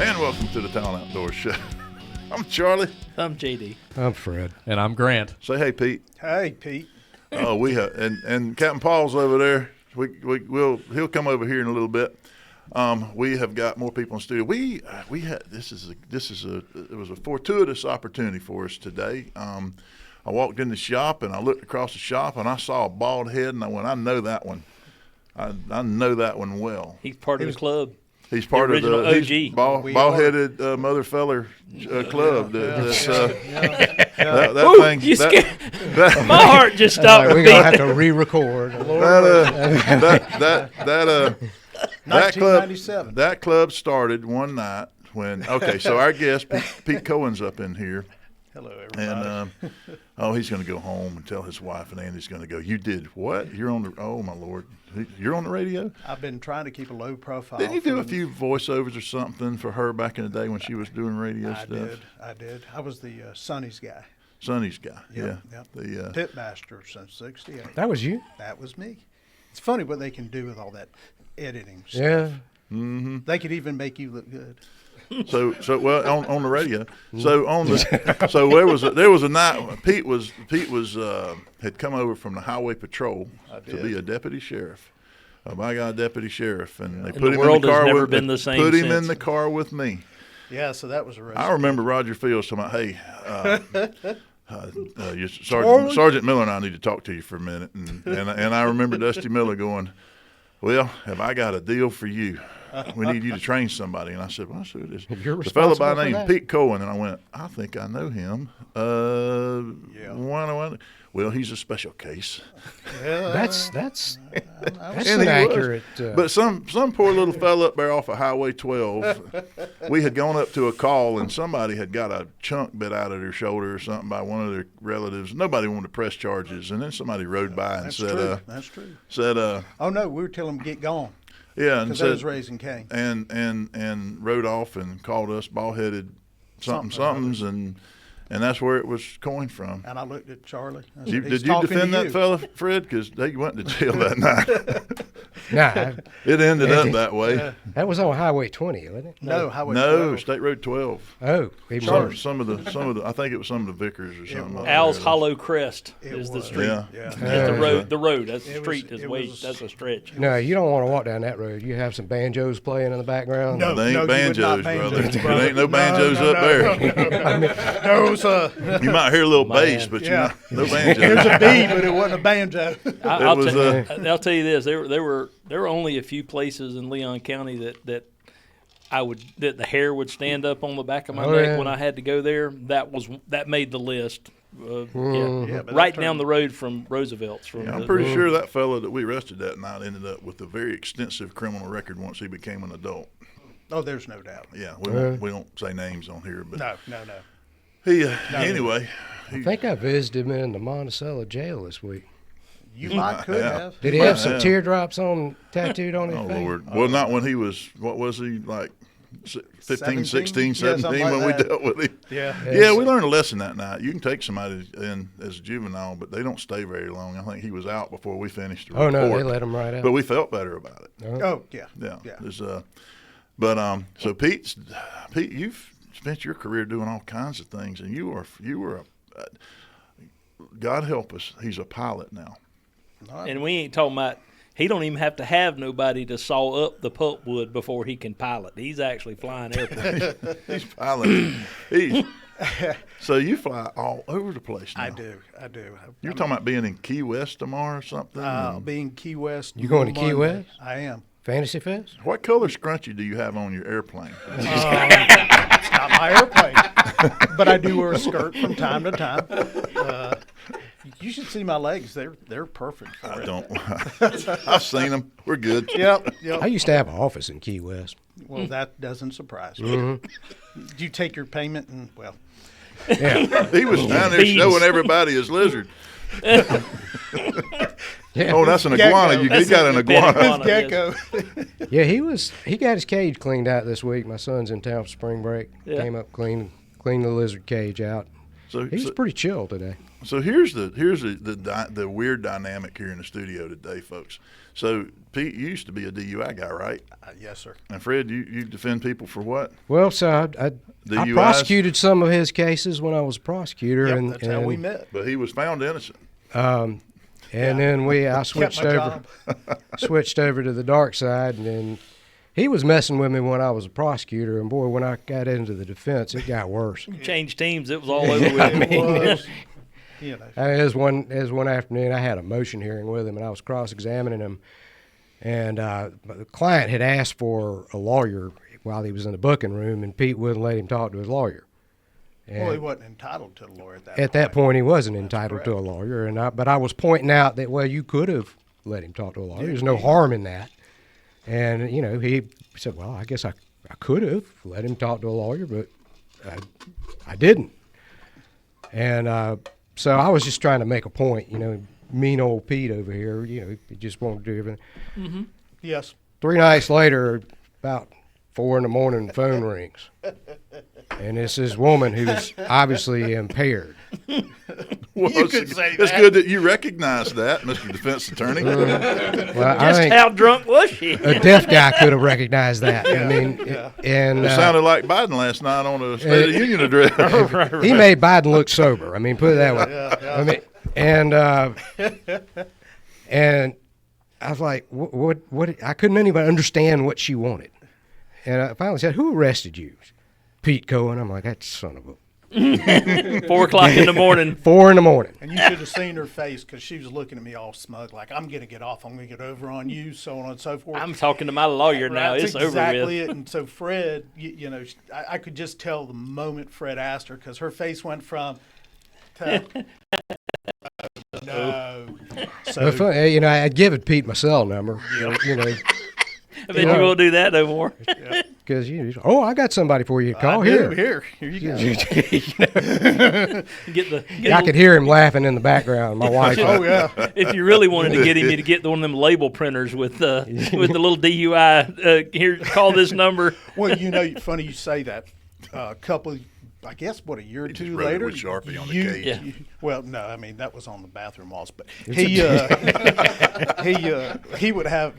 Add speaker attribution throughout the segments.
Speaker 1: And welcome to the Talon Outdoors Show. I'm Charlie.
Speaker 2: I'm JD.
Speaker 3: I'm Fred.
Speaker 4: And I'm Grant.
Speaker 1: Say hey, Pete.
Speaker 3: Hey, Pete.
Speaker 1: Oh, we have, and Captain Paul's over there. He'll come over here in a little bit. We have got more people in the studio. We had it was a fortuitous opportunity for us today. I walked in the shop and I looked across the shop and I saw a bald head and I went, I know that one. I know that one well.
Speaker 2: He's part of the club.
Speaker 1: He's part of the
Speaker 2: OG.
Speaker 1: bald-headed mother feller club.
Speaker 2: That
Speaker 1: Thing.
Speaker 2: You my heart just stopped.
Speaker 3: We're gonna have to re-record.
Speaker 1: That club started one night when. Okay, so our guest Pete Cohen's up in here.
Speaker 3: Hello, everybody.
Speaker 1: And he's going to go home and tell his wife, and Andy's going to go, "You did what? You're on the oh my Lord, you're on the radio."
Speaker 5: I've been trying to keep a low profile.
Speaker 1: Didn't you do a few voiceovers or something for her back in the day when she was doing radio stuff?
Speaker 5: I did. I was the Sonny's guy.
Speaker 1: Sonny's guy.
Speaker 5: Yep.
Speaker 1: The
Speaker 5: Pitmaster since '68.
Speaker 3: That was you?
Speaker 5: That was me. It's funny what they can do with all that editing stuff.
Speaker 3: Yeah.
Speaker 1: Mm-hmm.
Speaker 5: They could even make you look good.
Speaker 1: So well on the radio. So there was a night when Pete had come over from the highway patrol to be a deputy sheriff, a by God deputy sheriff, and they put him in the car in the car with me.
Speaker 5: Yeah, so that was a
Speaker 1: I remember Roger Fields talking about, hey, Sergeant Miller and I need to talk to you for a minute, and I remember Dusty Miller going, well, have I got a deal for you? We need you to train somebody. And I said, well, who it is. The fellow by the name Pete Cohen. And I went, I think I know him. Well, he's a special case.
Speaker 3: Yeah, that's inaccurate.
Speaker 1: But some poor little fella up there off of Highway 12, we had gone up to a call, and somebody had got a chunk bit out of their shoulder or something by one of their relatives. Nobody wanted to press charges. And then somebody rode by and said,
Speaker 5: That's true.
Speaker 1: Said,
Speaker 5: oh, no, we were telling them to get gone.
Speaker 1: Yeah, and
Speaker 5: said, was raising Cain.
Speaker 1: And rode off and called us bald-headed somethings, and that's where it was coined from.
Speaker 5: And I looked at Charlie. I
Speaker 1: said,
Speaker 5: did
Speaker 1: you defend that fella, Fred? Because they went to jail that night.
Speaker 3: Nah,
Speaker 1: it ended up that way.
Speaker 3: That was on Highway 20, wasn't it?
Speaker 5: No, Highway 12.
Speaker 1: State Road 12.
Speaker 3: Oh,
Speaker 1: some of the. I think it was some of the Vickers or something.
Speaker 2: Al's Hollow Crest is the street.
Speaker 1: Yeah.
Speaker 2: The road. That's the street. That's a stretch.
Speaker 3: No, you don't want to walk down that road. You have some banjos playing in the background.
Speaker 1: No, they ain't banjos, brother. There ain't no banjos up there.
Speaker 5: No, sir.
Speaker 1: You might hear a little bass, but no banjos.
Speaker 5: There's a B, but it wasn't a banjo.
Speaker 2: I'll tell you this: there were only a few places in Leon County that the hair would stand up on the back of my neck when I had to go there. That made the list. Right down the road from Roosevelt's.
Speaker 1: I'm pretty sure that fellow that we arrested that night ended up with a very extensive criminal record once he became an adult.
Speaker 5: Oh, there's no doubt.
Speaker 1: Yeah, we don't say names on here, but
Speaker 5: no.
Speaker 1: Anyway.
Speaker 3: I think I visited him in the Monticello jail this week.
Speaker 5: You could have.
Speaker 3: Did he have some teardrops tattooed on his face?
Speaker 1: Oh, Lord. Well, not when he was, what was he, like 15, 16, 17 when we dealt with him. Yeah, we learned a lesson that night. You can take somebody in as a juvenile, but they don't stay very long. I think he was out before we finished the report.
Speaker 3: Oh, no, they let him right out.
Speaker 1: But we felt better about it.
Speaker 5: Oh, yeah.
Speaker 1: So Pete, you've spent your career doing all kinds of things, and you were God help us, he's a pilot now.
Speaker 2: And we ain't talking about, he don't even have to have nobody to saw up the pulpwood before he can pilot. He's actually flying airplanes.
Speaker 1: He's piloting. So you fly all over the place now.
Speaker 5: I do.
Speaker 1: You're talking about being in Key West tomorrow or something?
Speaker 5: I'll be in Key West.
Speaker 3: You going to Key West?
Speaker 5: I am.
Speaker 3: Fantasy Fest?
Speaker 1: What color scrunchie do you have on your airplane?
Speaker 5: It's not my airplane, but I do wear a skirt from time to time. You should see my legs. They're perfect for it.
Speaker 1: I don't. I've seen them. We're good.
Speaker 5: Yep.
Speaker 3: I used to have an office in Key West.
Speaker 5: Well, that doesn't surprise me.
Speaker 3: Mm-hmm.
Speaker 5: Do you take your payment and, well.
Speaker 3: Yeah.
Speaker 1: He was down there showing everybody his lizard.
Speaker 3: Yeah.
Speaker 1: Oh, that's an iguana. You got an iguana.
Speaker 5: Gecko.
Speaker 3: Yeah, he got his cage cleaned out this week. My son's in town for spring break. Yeah. Came up, cleaned the lizard cage out.
Speaker 1: So
Speaker 3: He was pretty chill today.
Speaker 1: So here's the weird dynamic here in the studio today, folks. So Pete, you used to be a DUI guy, right?
Speaker 5: Yes, sir.
Speaker 1: And Fred, you defend people for what?
Speaker 3: Well, so I
Speaker 1: DUIs?
Speaker 3: prosecuted some of his cases when I was a prosecutor,
Speaker 5: Yep,
Speaker 3: and
Speaker 5: that's how we met.
Speaker 1: But he was found innocent.
Speaker 3: And then I switched
Speaker 5: my
Speaker 3: over, switched over to the dark side, and then he was messing with me when I was a prosecutor, and boy, when I got into the defense, it got worse.
Speaker 2: Changed teams, it was all over with.
Speaker 5: It was, you know.
Speaker 3: As one afternoon, I had a motion hearing with him, and I was cross-examining him, and the client had asked for a lawyer while he was in the booking room, and Pete wouldn't let him talk to his lawyer. And
Speaker 5: Well, he wasn't entitled to a lawyer at that point.
Speaker 3: at that point, he wasn't entitled to a lawyer, but I was pointing out that, well, you could have let him talk to a lawyer. There's no harm in that. And, you know, he said, well, I guess I could have let him talk to a lawyer, but I didn't. And so I was just trying to make a point, you know, mean old Pete over here, you know, he just wanted to do everything.
Speaker 2: Mm-hmm.
Speaker 5: Yes.
Speaker 3: 3 nights later, about 4 in the morning, the phone rings. And it's this woman who's obviously impaired.
Speaker 1: Well,
Speaker 5: You could say
Speaker 1: it's
Speaker 5: that.
Speaker 1: good that you recognize that, Mr. Defense Attorney.
Speaker 3: Well, I
Speaker 2: Just
Speaker 3: think
Speaker 2: how drunk was she?
Speaker 3: a deaf guy could have recognized that. I mean, and
Speaker 1: It sounded like Biden last night on a State of the Union address.
Speaker 3: he made Biden look sober. I mean, put it that way. I mean, and I was like, what? I couldn't even understand what she wanted. And I finally said, "Who arrested you?" Pete Cohen. I'm like, that son of a.
Speaker 2: 4 o'clock in the morning.
Speaker 3: 4 in the morning.
Speaker 5: And you should have seen her face because she was looking at me all smug, like, I'm going to get off. I'm going to get over on you, so on and so forth.
Speaker 2: I'm talking to my lawyer now.
Speaker 5: That's
Speaker 2: It's over
Speaker 5: exactly
Speaker 2: with.
Speaker 5: it. And so Fred, you know, I could just tell the moment Fred asked her because her face went from to, no.
Speaker 3: Well,
Speaker 5: So
Speaker 3: you know, I'd given Pete my cell number. You know,
Speaker 2: I bet you won't do that no more.
Speaker 3: because I got somebody for you to call
Speaker 5: I do.
Speaker 3: here.
Speaker 5: Here you go.
Speaker 3: I could hear him laughing in the background. My wife.
Speaker 5: Oh yeah.
Speaker 2: If you really wanted to get him, you'd get one of them label printers with the little DUI. Here, call this number.
Speaker 5: Well, you know, funny you say that. A couple, a year or
Speaker 1: He
Speaker 5: two
Speaker 1: just wrote it
Speaker 5: later,
Speaker 1: with Sharpie on the
Speaker 5: you-
Speaker 1: cage.
Speaker 2: Yeah.
Speaker 5: well, no, I mean that was on the bathroom walls, but he would have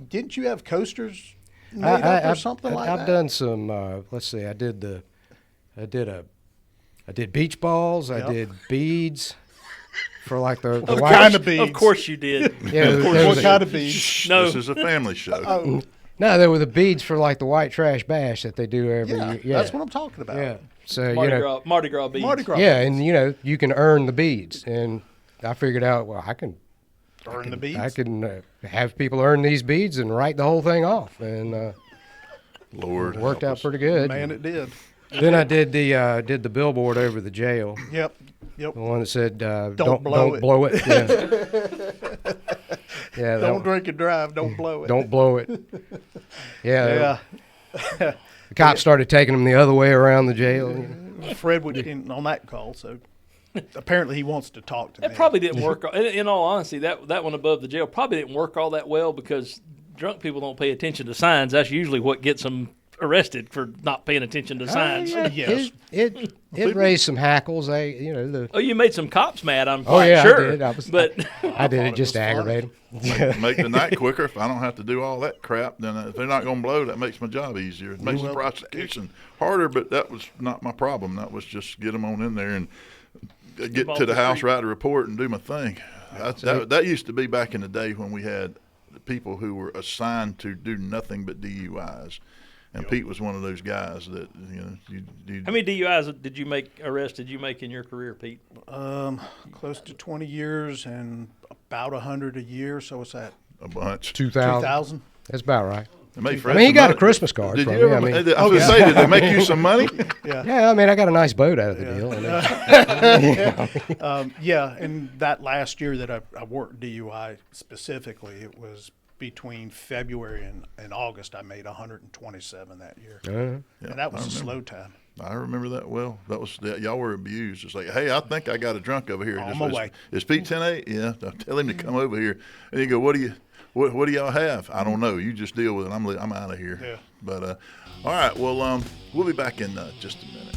Speaker 5: didn't you have coasters made up or something like that?
Speaker 3: I've done some. Let's see. I did beach balls.
Speaker 5: Yep.
Speaker 3: I did beads for like the
Speaker 5: What
Speaker 3: white.
Speaker 5: kind of beads?
Speaker 2: Of course you did.
Speaker 3: Yeah,
Speaker 5: What
Speaker 3: there was a-
Speaker 5: kind of beads?
Speaker 2: No.
Speaker 1: This is a family show.
Speaker 5: Oh,
Speaker 3: No, there were the beads for like the white trash bash that they do every
Speaker 5: yeah,
Speaker 3: year. Yeah,
Speaker 5: that's what I'm talking about.
Speaker 3: Yeah. So
Speaker 2: Mardi Gras beads.
Speaker 5: Mardi Gras.
Speaker 3: yeah, and you can earn the beads, and I figured out, well, I can
Speaker 5: Earn the beads.
Speaker 3: I can have people earn these beads and write the whole thing off, and
Speaker 1: Lord,
Speaker 3: it worked
Speaker 1: help
Speaker 3: out
Speaker 1: us.
Speaker 3: pretty good.
Speaker 5: Man, it did.
Speaker 3: Then I did the billboard over the jail,
Speaker 5: Yep.
Speaker 3: the one that said
Speaker 5: Don't
Speaker 3: don't
Speaker 5: blow it."
Speaker 3: blow it. Yeah, yeah,
Speaker 5: Don't drink and drive. Don't blow it.
Speaker 3: don't blow it. Yeah,
Speaker 5: Yeah.
Speaker 3: the cops started taking them the other way around the jail. You know.
Speaker 5: Fred would in on that call, so apparently he wants to talk to me.
Speaker 2: That probably didn't work. In all honesty, that one above the jail probably didn't work all that well because drunk people don't pay attention to signs. That's usually what gets them arrested for not paying attention to signs.
Speaker 5: Yes.
Speaker 3: It raised some hackles.
Speaker 2: Oh, you made some cops mad. I'm
Speaker 3: Oh,
Speaker 2: quite
Speaker 3: yeah, I
Speaker 2: sure.
Speaker 3: did.
Speaker 2: But
Speaker 3: I did
Speaker 5: thought
Speaker 3: it
Speaker 5: it
Speaker 3: just to
Speaker 5: was
Speaker 3: aggravate them.
Speaker 1: Make the night quicker. If I don't have to do all that crap, then if they're not going to blow, that makes my job easier. It makes the prosecution harder, but that was not my problem. That was just get them on in there and get
Speaker 2: off
Speaker 1: to the
Speaker 2: the
Speaker 1: house,
Speaker 2: street.
Speaker 1: write a report, and do my thing. That used to be back in the day when we had the people who were assigned to do nothing but DUIs. And Pete was one of those guys that, you
Speaker 2: how many DUIs did you make in your career, Pete?
Speaker 5: Close to 20 years and about 100 a year. So what's that?
Speaker 1: a bunch.
Speaker 3: 2,000.
Speaker 5: 2,000.
Speaker 3: That's about right.
Speaker 1: It made
Speaker 3: I
Speaker 1: Fred
Speaker 3: mean, he
Speaker 1: some
Speaker 3: got a
Speaker 1: money.
Speaker 3: Christmas card
Speaker 1: Did
Speaker 3: from
Speaker 1: you
Speaker 3: me.
Speaker 1: ever?
Speaker 3: I mean,
Speaker 1: I was going to say, did they make you some money?
Speaker 3: yeah, I mean, I got a nice boat out of the deal.
Speaker 5: Yeah, and that last year that I worked DUI specifically, it was between February and August. I made 127 that year,
Speaker 3: Uh-huh.
Speaker 5: and that was a slow time.
Speaker 1: I remember that well. That was y'all were abused. It's like, hey, I think I got a drunk over here.
Speaker 5: On
Speaker 1: Just,
Speaker 5: my
Speaker 1: is-
Speaker 5: way.
Speaker 1: Is Pete 10A? Yeah. I'll tell him to come over here. And you go, what do y'all have? I don't know. You just deal with it. I'm out of here.
Speaker 5: Yeah.
Speaker 1: But all right. Well, we'll be back in just a minute.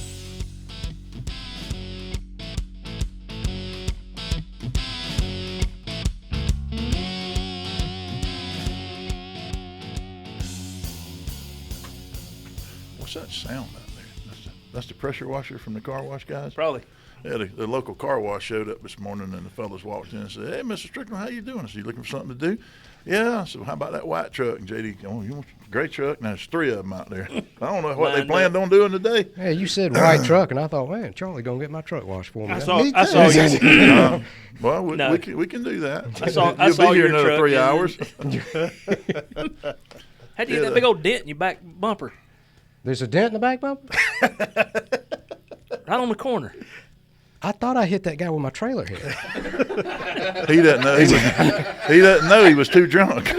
Speaker 1: What's that sound out there? That's the pressure washer from the car wash guys?
Speaker 2: Probably.
Speaker 1: Yeah, the local car wash showed up this morning, and the fellas walked in and said, "Hey, Mr. Strickland, how you doing?" I said, "You looking for something to do?" "Yeah." I said, "Well, how about that white truck?" And JD, "Oh, you want a gray truck?" Now there's 3 of them out there. I don't know what they planned on doing today.
Speaker 3: Hey, you said white truck, and I thought, man, Charlie gonna get my truck washed for me.
Speaker 2: I saw you.
Speaker 1: Well,
Speaker 2: No.
Speaker 1: we can do that.
Speaker 2: I saw
Speaker 1: You'll be here
Speaker 2: your
Speaker 1: another
Speaker 2: truck
Speaker 1: 3
Speaker 2: and-
Speaker 1: hours.
Speaker 2: How'd you get that big old dent in your back bumper?
Speaker 3: There's a dent in the back bumper?
Speaker 2: Right on the corner.
Speaker 3: I thought I hit that guy with my trailer head.
Speaker 1: He doesn't know. He doesn't know he was too drunk.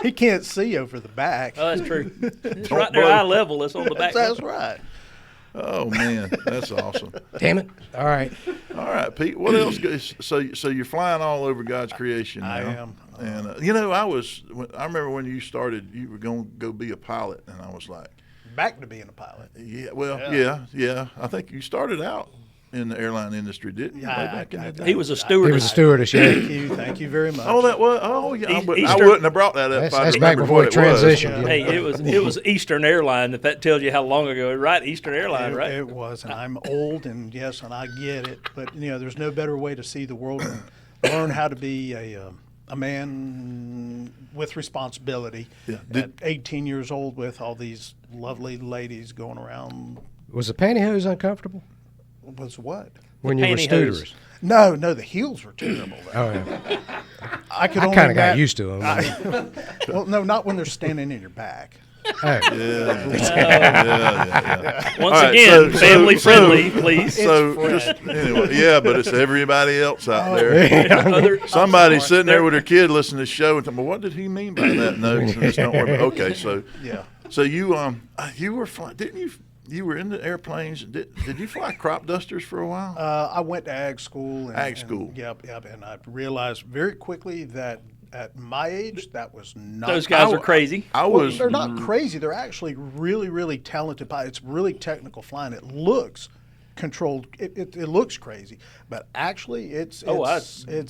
Speaker 5: He can't see over the back.
Speaker 2: Oh, that's true. It's
Speaker 1: Don't
Speaker 2: right there,
Speaker 1: blow.
Speaker 2: eye level. It's on the back.
Speaker 5: That's right.
Speaker 1: Oh man, that's awesome.
Speaker 3: Damn it. All right.
Speaker 1: All right, Pete. What else? So you're flying all over God's creation now.
Speaker 5: I am.
Speaker 1: And I remember when you started, you were going to go be a pilot, and I was like,
Speaker 5: Back to being a pilot.
Speaker 1: yeah. Well,
Speaker 5: Yeah.
Speaker 1: yeah. I think you started out in the airline industry, didn't you?
Speaker 5: Yeah,
Speaker 1: way back in the day?
Speaker 2: He was a steward.
Speaker 3: He was a stewardess, yeah.
Speaker 5: Thank you very much.
Speaker 1: Oh, that was. Oh, yeah. I
Speaker 2: Eastern-
Speaker 1: wouldn't have brought that up. if I
Speaker 3: That's back
Speaker 1: remembered
Speaker 3: before
Speaker 1: what
Speaker 3: it
Speaker 1: it was.
Speaker 3: transitioned.
Speaker 5: Yeah.
Speaker 3: you know.
Speaker 2: Hey, it was Eastern Airline. If that tells you how long ago, right? Eastern Airline, right?
Speaker 5: It was, and I'm old, and yes, and I get it. But there's no better way to see the world and learn how to be a man with responsibility.
Speaker 1: Yeah.
Speaker 5: At 18 years old, with all these lovely ladies going around,
Speaker 3: Was the pantyhose uncomfortable
Speaker 5: was what?
Speaker 3: when you were
Speaker 2: pantyhose.
Speaker 3: stewardess?
Speaker 5: No, the heels were terrible.
Speaker 3: Oh, yeah.
Speaker 5: I could
Speaker 3: I
Speaker 5: only
Speaker 3: kind of got
Speaker 5: imagine-
Speaker 3: used to them.
Speaker 5: Well, no, not when they're standing in your back.
Speaker 3: Hey,
Speaker 1: Yeah.
Speaker 2: Once
Speaker 1: All right,
Speaker 2: again,
Speaker 1: so-
Speaker 2: family
Speaker 1: so-
Speaker 2: friendly, please.
Speaker 1: So
Speaker 5: Fred.
Speaker 1: just anyway, yeah, but it's everybody else
Speaker 5: Oh,
Speaker 1: out there.
Speaker 2: Other-
Speaker 1: Somebody's sitting there with their kid listening to the show and thinking, well, what did he mean by that? No, just don't worry about it. Okay, so
Speaker 5: Yeah.
Speaker 1: so you were flying, didn't you? You were in the airplanes. Did you fly crop dusters for a while?
Speaker 5: I went to ag school. And,
Speaker 1: Ag school.
Speaker 5: Yep. And I realized very quickly that at my age, that was not.
Speaker 2: Those guys are crazy.
Speaker 1: I
Speaker 5: Well,
Speaker 1: was.
Speaker 5: they're not crazy. They're actually really, really talented pilots. It's really technical flying. It looks controlled. It looks crazy, but actually, it's
Speaker 2: I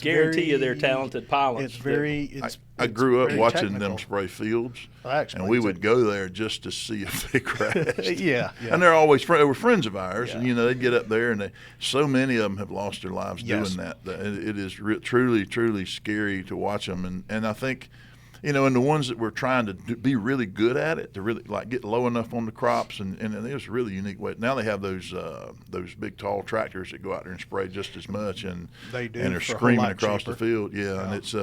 Speaker 2: guarantee you they're
Speaker 5: very-
Speaker 2: talented pilots.
Speaker 5: It's very.
Speaker 1: I
Speaker 5: it's
Speaker 1: grew up
Speaker 5: very
Speaker 1: watching
Speaker 5: technical.
Speaker 1: them spray fields,
Speaker 5: That
Speaker 1: and we
Speaker 5: explains
Speaker 1: would
Speaker 5: it.
Speaker 1: go there just to see if they crashed.
Speaker 5: Yeah.
Speaker 1: And they're always they were friends of ours, and
Speaker 5: Yeah.
Speaker 1: they'd get up there, and so many of them have lost their lives
Speaker 5: Yes.
Speaker 1: doing that. It is truly, truly scary to watch them, and I think, and the ones that were trying to be really good at it, to really like get low enough on the crops, and it was a really unique way. Now they have those big tall tractors that go out there and spray just as much, and
Speaker 5: They do,
Speaker 1: and they're
Speaker 5: for a whole
Speaker 1: screaming
Speaker 5: lot
Speaker 1: across
Speaker 5: cheaper.
Speaker 1: the field, and it's.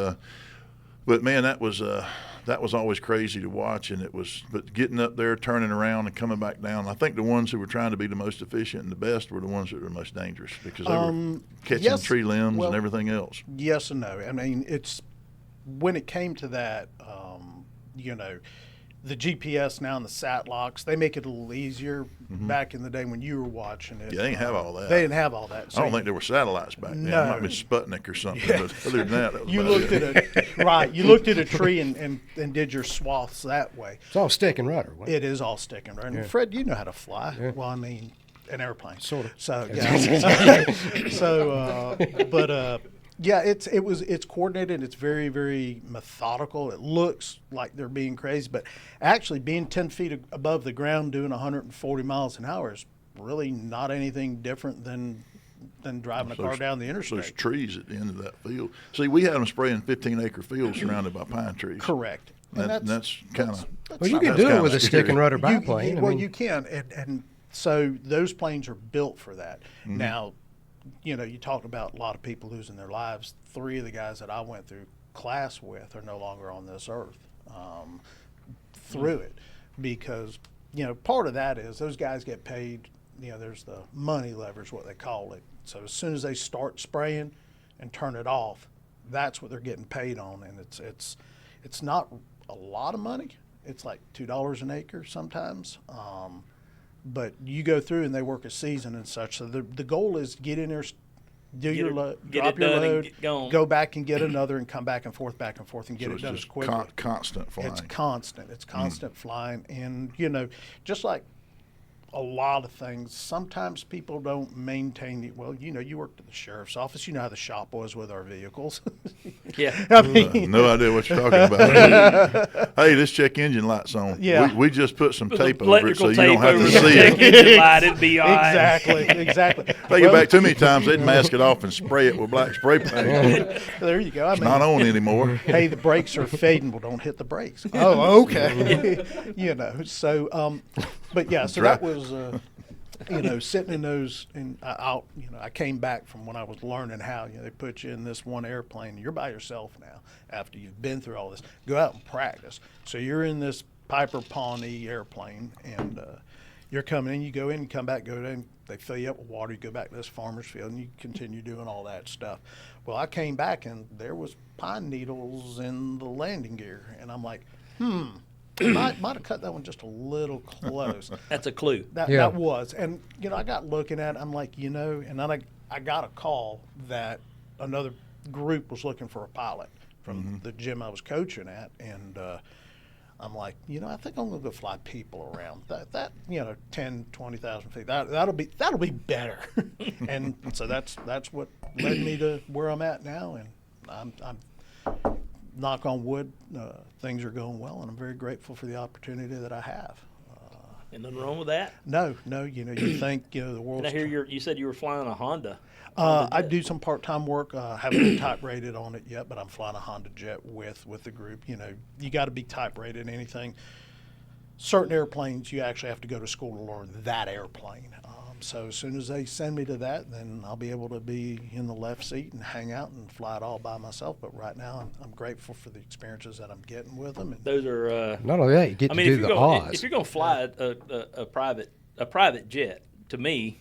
Speaker 1: But man, that was always crazy to watch, and but getting up there, turning around, and coming back down. I think the ones who were trying to be the most efficient and the best were the ones that were the most dangerous because they were catching
Speaker 5: yes,
Speaker 1: tree limbs
Speaker 5: well-
Speaker 1: and everything else.
Speaker 5: Yes and no. I mean, it's when it came to that, the GPS now and the sat locks, they make it a little easier. Back in the day when you were watching it,
Speaker 1: Yeah, they didn't have all that.
Speaker 5: They didn't have all that.
Speaker 1: I don't think there were satellites back then.
Speaker 5: No.
Speaker 1: It might have been Sputnik or something. But other than that was
Speaker 5: you
Speaker 1: about
Speaker 5: looked
Speaker 1: it.
Speaker 5: at right. You looked at a tree and did your swaths that way.
Speaker 3: it's all stick and rudder. wasn't it?
Speaker 5: It is all sticking right. And Fred, you know how to fly. Well, I mean, an airplane,
Speaker 3: Sort of.
Speaker 5: So yeah. Yeah, it's coordinated. It's very, very methodical. It looks like they're being crazy, but actually being 10 feet above the ground doing 140 miles an hour is really not anything different than driving a car down the
Speaker 1: Those
Speaker 5: interstate.
Speaker 1: trees at the end of that field. See, we had them spraying 15-acre fields surrounded by pine trees.
Speaker 5: Correct. And
Speaker 1: That's kind of.
Speaker 3: Well, you can do it with a stick and
Speaker 1: scary.
Speaker 3: rudder
Speaker 5: You-
Speaker 3: biplane. I
Speaker 5: well,
Speaker 3: mean,
Speaker 5: you can, and so those planes are built for that. Now, you talked about a lot of people losing their lives. 3 of the guys that I went through class with are no longer on this earth through it, because part of that is those guys get paid. There's the money leverage, what they call it. So as soon as they start spraying and turn it off, that's what they're getting paid on, and it's not a lot of money. It's like $2 an acre sometimes. But you go through and they work a season and such. So the goal is get in there, do your load,
Speaker 2: get
Speaker 5: drop
Speaker 2: it
Speaker 5: your
Speaker 2: done and
Speaker 5: load,
Speaker 2: get going.
Speaker 5: go back and get another, and come back and forth, and get
Speaker 1: So
Speaker 5: it
Speaker 1: it's
Speaker 5: done as
Speaker 1: just constant flying.
Speaker 5: It's constant. It's constant flying, and just like a lot of things. Sometimes people don't maintain the, well, you worked at the sheriff's office. You know how the shop was with our vehicles.
Speaker 2: Yeah.
Speaker 5: I mean,
Speaker 1: No idea what you're talking about. Hey, this check engine light's on.
Speaker 5: Yeah.
Speaker 1: We just put some
Speaker 2: Put
Speaker 1: tape
Speaker 2: the
Speaker 1: over it so
Speaker 2: electrical
Speaker 1: you don't
Speaker 2: tape
Speaker 1: have
Speaker 2: over
Speaker 1: to
Speaker 2: the
Speaker 1: see
Speaker 2: check
Speaker 1: it.
Speaker 2: engine light, it'd be all right.
Speaker 5: exactly.
Speaker 1: Take it back too many times, they'd mask it off and spray it with black spray paint.
Speaker 5: There you go. I
Speaker 1: It's
Speaker 5: mean,
Speaker 1: not on anymore.
Speaker 5: hey, the brakes are fading. Well, don't hit the brakes. Oh, okay. So, but yeah, so that was, sitting in those, and I came back from when I was learning how, they put you in this one airplane. You're by yourself now after you've been through all this. Go out and practice. So you're in this Piper Pawnee airplane, and you're coming in, you go in, you come back, go in, they fill you up with water, you go back to this farmer's field, and you continue doing all that stuff. Well, I came back, and there was pine needles in the landing gear, and I'm like, might have cut that one just a little close.
Speaker 2: That's a clue.
Speaker 5: That was. And, I got looking at it, I'm like, and then I got a call that another group was looking for a pilot from the gym I was coaching at, and I'm like, I think I'm going to go fly people around. That 10, 20,000 feet, that'll be better. And so that's what led me to where I'm at now, and I'm knock on wood, things are going well, and I'm very grateful for the opportunity that I have.
Speaker 2: And nothing wrong with that.
Speaker 5: No, you think, the world's...
Speaker 2: And I hear you said you were flying a Honda.
Speaker 5: I do some part-time work. Haven't been type rated on it yet, but I'm flying a Honda jet with the group. You got to be type rated. Anything, certain airplanes, you actually have to go to school to learn that airplane. So as soon as they send me to that, then I'll be able to be in the left seat and hang out and fly it all by myself. But right now, I'm grateful for the experiences that I'm getting with them. And
Speaker 2: Those are
Speaker 3: Not only that, you get to do the Oz.
Speaker 2: if you're going to fly a private jet, to me,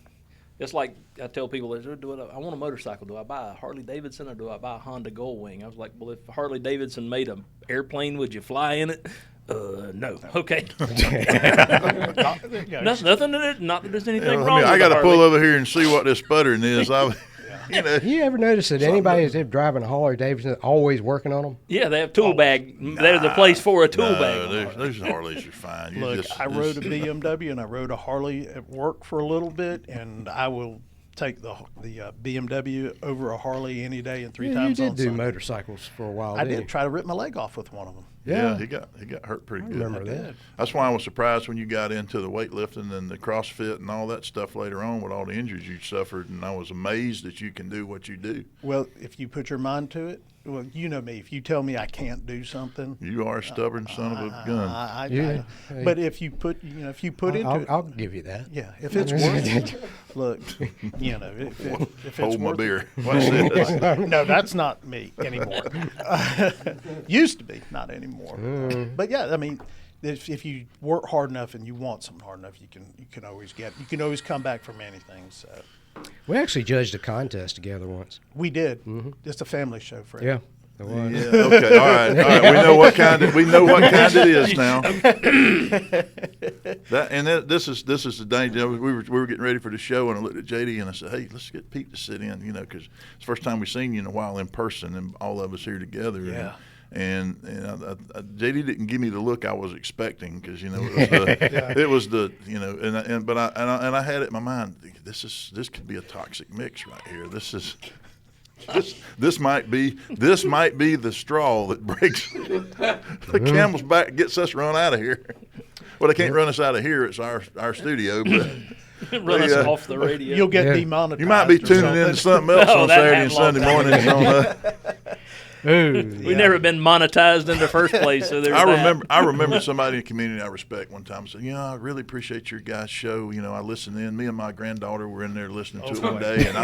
Speaker 2: it's like I tell people, I want a motorcycle. Do I buy a Harley Davidson or do I buy a Honda Goldwing? I was like, well, if Harley Davidson made an airplane, would you fly in it? No. Okay. Nothing. Not that there's anything wrong.
Speaker 1: I
Speaker 2: with
Speaker 1: got
Speaker 2: the
Speaker 1: to pull
Speaker 2: Harley.
Speaker 1: over here and see what this sputtering is.
Speaker 3: You ever notice that anybody that's driving a Harley Davidson is always working on them?
Speaker 2: Yeah, they have tool bag. There's a place for a tool bag.
Speaker 1: Those Harleys are fine.
Speaker 5: I rode a BMW and I rode a Harley at work for a little bit, and I will take the BMW over a Harley any day and three times on
Speaker 3: You did do
Speaker 5: Sunday.
Speaker 3: motorcycles for a while,
Speaker 5: I
Speaker 3: didn't
Speaker 5: did try to rip my leg off with one of them.
Speaker 1: Yeah, he got hurt pretty good.
Speaker 3: remember that.
Speaker 1: That's why I was surprised when you got into the weightlifting and the CrossFit and all that stuff later on with all the injuries you suffered, and I was amazed that you can do what you do.
Speaker 5: Well, if you put your mind to it, well, you know me. If you tell me I can't do something,
Speaker 1: You are a stubborn son of a gun.
Speaker 3: Yeah.
Speaker 5: But if you put, into it,
Speaker 3: I'll give you that.
Speaker 5: yeah, if it's worth it, look, if it's
Speaker 1: Hold my
Speaker 5: worth
Speaker 1: beer. Watch this.
Speaker 5: it. No, that's not me anymore. Used to be, not anymore. But yeah, I mean, if you work hard enough and you want something hard enough, you can always come back from anything. So
Speaker 3: We actually judged a contest together once.
Speaker 5: we did. It's a family show, Fred.
Speaker 3: Yeah. It was.
Speaker 1: Yeah. Okay. All right. We know what kind it is now. This is the danger. We were getting ready for the show, and I looked at JD and I said, "Hey, let's get Pete to sit in, because it's the first time we've seen you in a while in person, and all of us here together."
Speaker 5: Yeah.
Speaker 1: And JD didn't give me the look I was expecting, because it was the I had it in my mind. This could be a toxic mix right here. This might be the straw that breaks the camel's back, gets us run out of here. Well, they can't run us out of here. It's our studio, but
Speaker 2: Run us off the radio.
Speaker 5: You'll get demonetized.
Speaker 1: you might be
Speaker 5: or
Speaker 1: tuning in to something else
Speaker 2: No,
Speaker 1: on
Speaker 2: that
Speaker 1: Saturday and
Speaker 2: happened a long
Speaker 1: Sunday
Speaker 2: time
Speaker 1: mornings.
Speaker 2: We've never been monetized in the first place, so there's that.
Speaker 1: I remember somebody in the community I respect one time said, I really appreciate your guys' show. I listened in. Me and my granddaughter were in there listening to it one day, and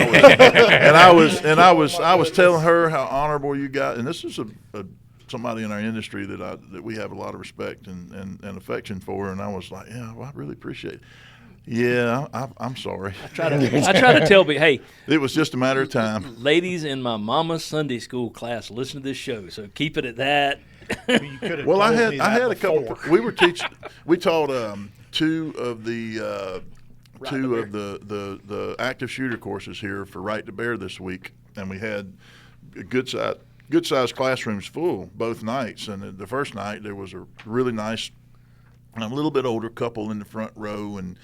Speaker 1: I was telling her how honorable you got. And this is somebody in our industry that we have a lot of respect and affection for. And I was like, I really appreciate it. Yeah, I'm sorry.
Speaker 2: I try to tell people, hey,
Speaker 1: It was just a matter of time.
Speaker 2: ladies in my mama's Sunday school class listen to this show, so keep it at that.
Speaker 5: You could have
Speaker 1: Well, I
Speaker 5: told me
Speaker 1: had
Speaker 5: that
Speaker 1: a couple.
Speaker 5: before.
Speaker 1: We were teaching. We taught two of the active shooter courses here for Right to Bear this week, and we had a good sized classrooms full both nights. And the first night there was a really nice, a little bit older couple in the front row, and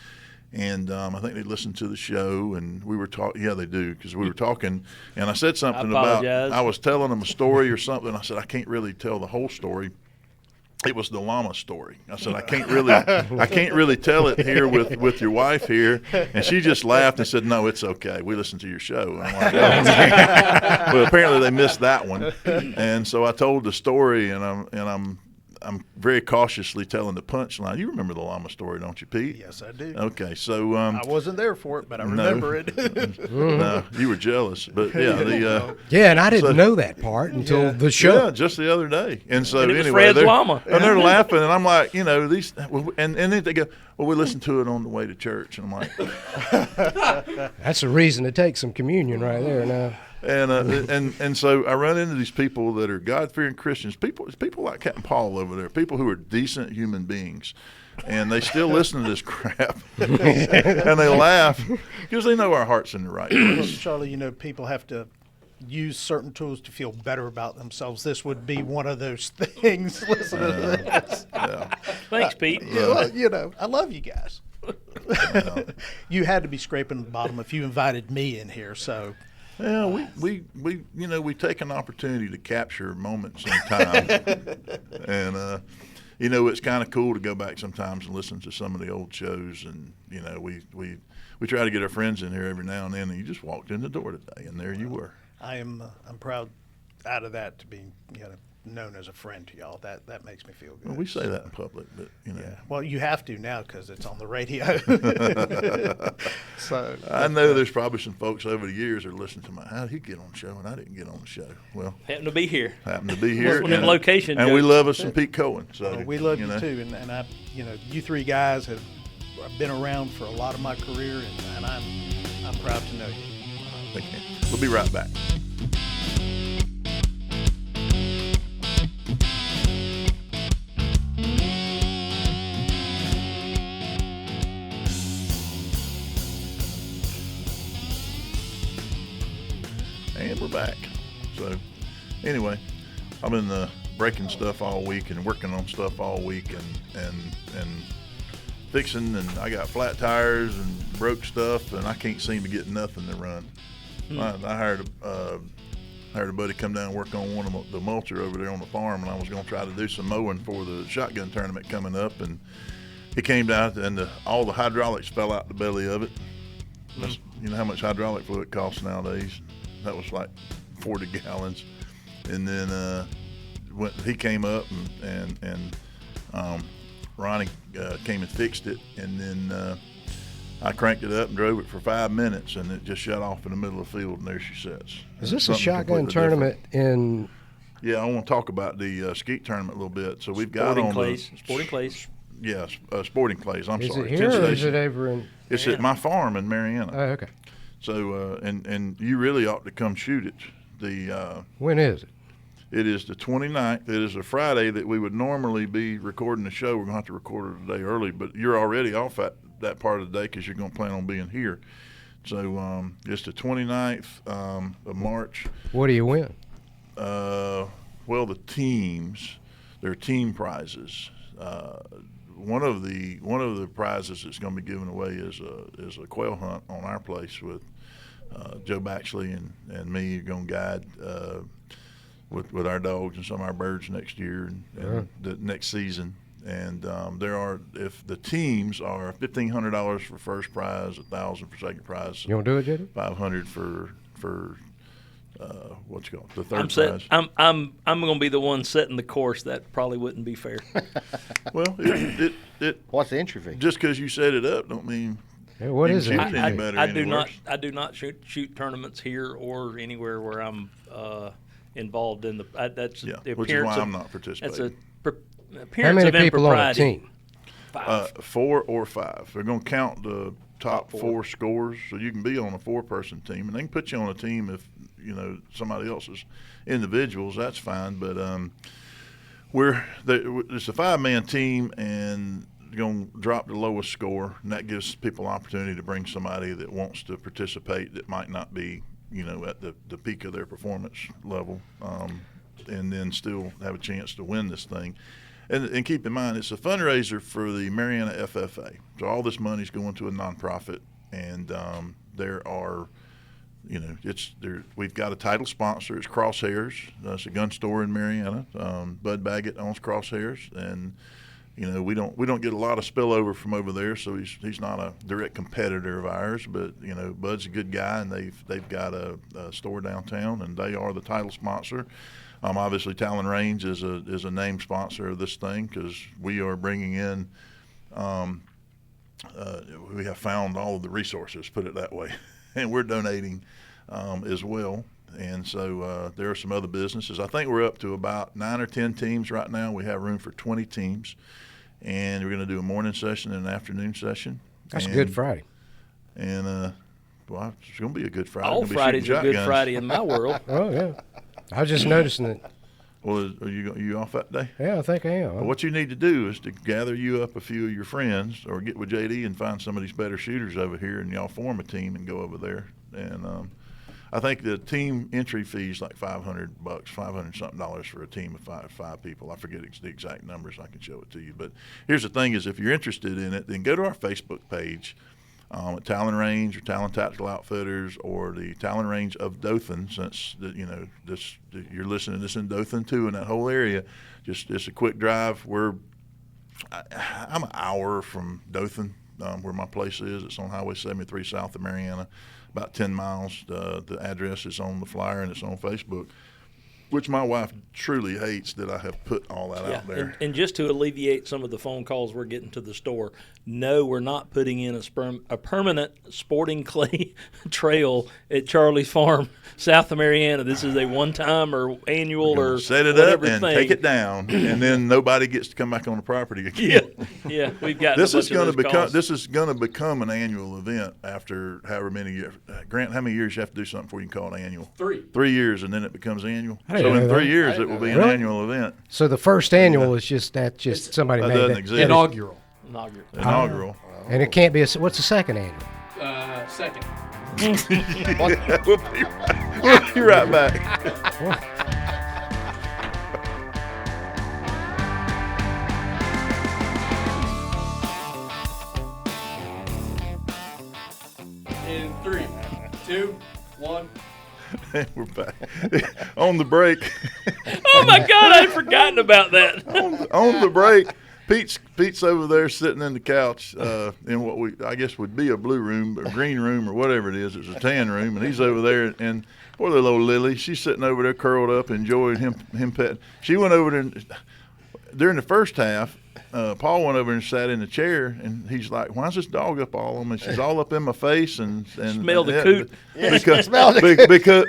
Speaker 1: And I think they listened to the show, and we were talking. Yeah, they do, because we were talking, and I said something about I was telling them a story or something. I said I can't really tell the whole story. It was the llama story. I said I can't really tell it here with your wife here, and she just laughed and said, "No, it's okay. We listened to your show." And I'm like, oh. Well, apparently they missed that one, and so I told the story, and I'm very cautiously telling the punchline. You remember the llama story, don't you, Pete?
Speaker 5: Yes, I do.
Speaker 1: Okay, so
Speaker 5: I wasn't there for it, but I remember it.
Speaker 1: no, you were jealous, but yeah,
Speaker 3: yeah, and I didn't know that part until the show.
Speaker 1: Yeah, just the other day, and so
Speaker 2: And it was
Speaker 1: anyway,
Speaker 2: Fred's llama.
Speaker 1: and they're laughing, and I'm like, these, and then they go, well, we listened to it on the way to church, and I'm like,
Speaker 3: That's a reason to take some communion right there now.
Speaker 1: and so I run into these people that are God-fearing Christians, people like Captain Paul over there, people who are decent human beings, and they still listen to this crap, and they laugh because they know our heart's in the right place.
Speaker 5: Charlie, people have to use certain tools to feel better about themselves. This would be one of those things. Listen to this.
Speaker 1: Yeah.
Speaker 2: Thanks, Pete.
Speaker 5: Well, I love you guys. You had to be scraping the bottom if you invited me in here, so.
Speaker 1: Yeah, we take an opportunity to capture moments in time, and it's kind of cool to go back sometimes and listen to some of the old shows, and we try to get our friends in here every now and then. And you just walked in the door today, and there you were.
Speaker 5: I'm proud out of that to be known as a friend to y'all. That makes me feel good.
Speaker 1: Well, we say that in public, but
Speaker 5: Yeah. Well, you have to now because it's on the radio. So
Speaker 1: I know there's probably some folks over the years that are listening to how did he get on the show and I didn't get on the show. Well,
Speaker 2: Happened to be here.
Speaker 1: happened to be here.
Speaker 2: One of them location
Speaker 1: and we
Speaker 2: jokes.
Speaker 1: love us some Pete Cohen. So
Speaker 5: we love you too, and I, you three guys have been around for a lot of my career, and I'm proud to know you.
Speaker 1: Thank you. We'll be right back. And we're back. So anyway, I've been breaking stuff all week and working on stuff all week and fixing, and I got flat tires and broke stuff, and I can't seem to get nothing to run. I hired a buddy to come down and work on one of the mulcher over there on the farm, and I was going to try to do some mowing for the shotgun tournament coming up, and he came down and all the hydraulics fell out the belly of it. You know how much hydraulic fluid costs nowadays? That was like 40 gallons. And then he came up and Ronnie came and fixed it. And then I cranked it up and drove it for 5 minutes, and it just shut off in the middle of the field, and there she sits.
Speaker 3: Is this a shotgun tournament in?
Speaker 1: Yeah, I want to talk about the skeet tournament a little bit. So we've got
Speaker 2: Sporting
Speaker 1: on
Speaker 2: Clays. Sporting Clays.
Speaker 1: Yes, Sporting Clays. I'm
Speaker 3: Is
Speaker 1: sorry.
Speaker 3: it here
Speaker 1: Penn
Speaker 3: or is
Speaker 1: Station.
Speaker 3: it over in?
Speaker 1: It's at my farm in Marianna.
Speaker 3: Oh, okay.
Speaker 1: So and you really ought to come shoot it.
Speaker 3: When is it?
Speaker 1: It is the 29th. It is a Friday that we would normally be recording the show. We're going to have to record it a day early, but you're already off that part of the day because you're going to plan on being here. So it's the 29th of March.
Speaker 3: What do you win?
Speaker 1: Well, the teams, they're team prizes. One of the prizes that's going to be given away is a quail hunt on our place with Joe Baxley and me. You're going to guide with our dogs and some of our birds next year and the next season. And if the teams are $1,500 for first prize, $1,000 for second prize.
Speaker 3: You want to do it, JD?
Speaker 1: $500 for what you call it, the third prize.
Speaker 2: I'm going to be the one setting the course. That probably wouldn't be fair.
Speaker 1: Well, it
Speaker 4: What's the entry fee?
Speaker 1: just because you set it up don't mean
Speaker 3: Yeah, what
Speaker 1: you
Speaker 3: is
Speaker 1: can
Speaker 3: it?
Speaker 1: shoot any better,
Speaker 2: I
Speaker 1: any
Speaker 2: do
Speaker 1: worse.
Speaker 2: not. I do not shoot tournaments here or anywhere where I'm involved in the. That's
Speaker 1: Yeah,
Speaker 2: the
Speaker 1: which is
Speaker 2: appearance
Speaker 1: why
Speaker 2: of,
Speaker 1: I'm not participating.
Speaker 2: That's
Speaker 3: How
Speaker 2: appearance
Speaker 3: many
Speaker 2: of
Speaker 3: people on a
Speaker 2: impropriety.
Speaker 3: team?
Speaker 2: 5.
Speaker 1: 4 or 5. They're going to count the top 4 scores, so you can be on a 4-person team, and they can put you on a team if somebody else is individuals. That's fine, but it's a 5-man team, and going to drop the lowest score, and that gives people opportunity to bring somebody that wants to participate that might not be at the peak of their performance level, and then still have a chance to win this thing. and keep in mind, it's a fundraiser for the Mariana FFA. So all this money's going to a nonprofit, and there are, we've got a title sponsor. It's Crosshairs. It's a gun store in Mariana. Bud Baggett owns Crosshairs, and we don't get a lot of spillover from over there. So he's not a direct competitor of ours, but Bud's a good guy, and they've got a store downtown, and they are the title sponsor. Obviously, Talon Range is a name sponsor of this thing because we are bringing in. We have found all of the resources, put it that way, and we're donating as well. And so there are some other businesses. I think we're up to about 9 or 10 teams right now. We have room for 20 teams, and we're going to do a morning session and an afternoon session.
Speaker 3: That's a Good Friday.
Speaker 1: And well, it's going to be a Good Friday.
Speaker 2: All Fridays are Good Friday in my world.
Speaker 3: Oh yeah. I was just noticing it.
Speaker 1: Well, are you off that day?
Speaker 3: Yeah, I think I am.
Speaker 1: Well, what you need to do is to gather you up a few of your friends, or get with JD and find some of these better shooters over here, and y'all form a team and go over there. And I think the team entry fee is like $500, $500 something for a team of five people. I forget the exact numbers. I can show it to you. But here's the thing: is if you're interested in it, then go to our Facebook page. At Talon Range or Talon Tactical Outfitters or the Talon Range of Dothan, since you're listening to this in Dothan too, in that whole area. Just a quick drive. I'm an hour from Dothan, where my place is. It's on Highway 73 south of Mariana, about 10 miles. The address is on the flyer and it's on Facebook, which my wife truly hates that I have put all that out there.
Speaker 2: And just to alleviate some of the phone calls we're getting to the store, no, we're not putting in a permanent sporting clay trail at Charlie's Farm, south of Mariana. This is a one-time or annual or
Speaker 1: set it up and take it down, and then nobody gets to come back on the property again.
Speaker 2: Yeah, we've got.
Speaker 1: This is going to become an annual event after however many years. Grant, how many years you have to do something before you can call it annual?
Speaker 2: 3.
Speaker 1: 3 years, and then it becomes annual. So in 3 years, it will be an annual event.
Speaker 3: So the first annual is just somebody made
Speaker 1: doesn't
Speaker 3: that.
Speaker 1: exist.
Speaker 4: Inaugural.
Speaker 1: Inaugural.
Speaker 3: And it can't be what's the second annual?
Speaker 4: Second.
Speaker 1: We'll be right back.
Speaker 4: In 3, 2, 1.
Speaker 1: We're back. On the break.
Speaker 2: Oh my God, I'd forgotten about that.
Speaker 1: on the break, Pete's over there sitting in the couch in what I guess would be a blue room or green room or whatever it is. It's a tan room, and he's over there. And poor little old Lily, she's sitting over there curled up, enjoying him petting. She went over there and, during the first half. Paul went over and sat in the chair, and he's like, "Why's this dog up all on me? She's all up in my face and
Speaker 2: Smell the coot."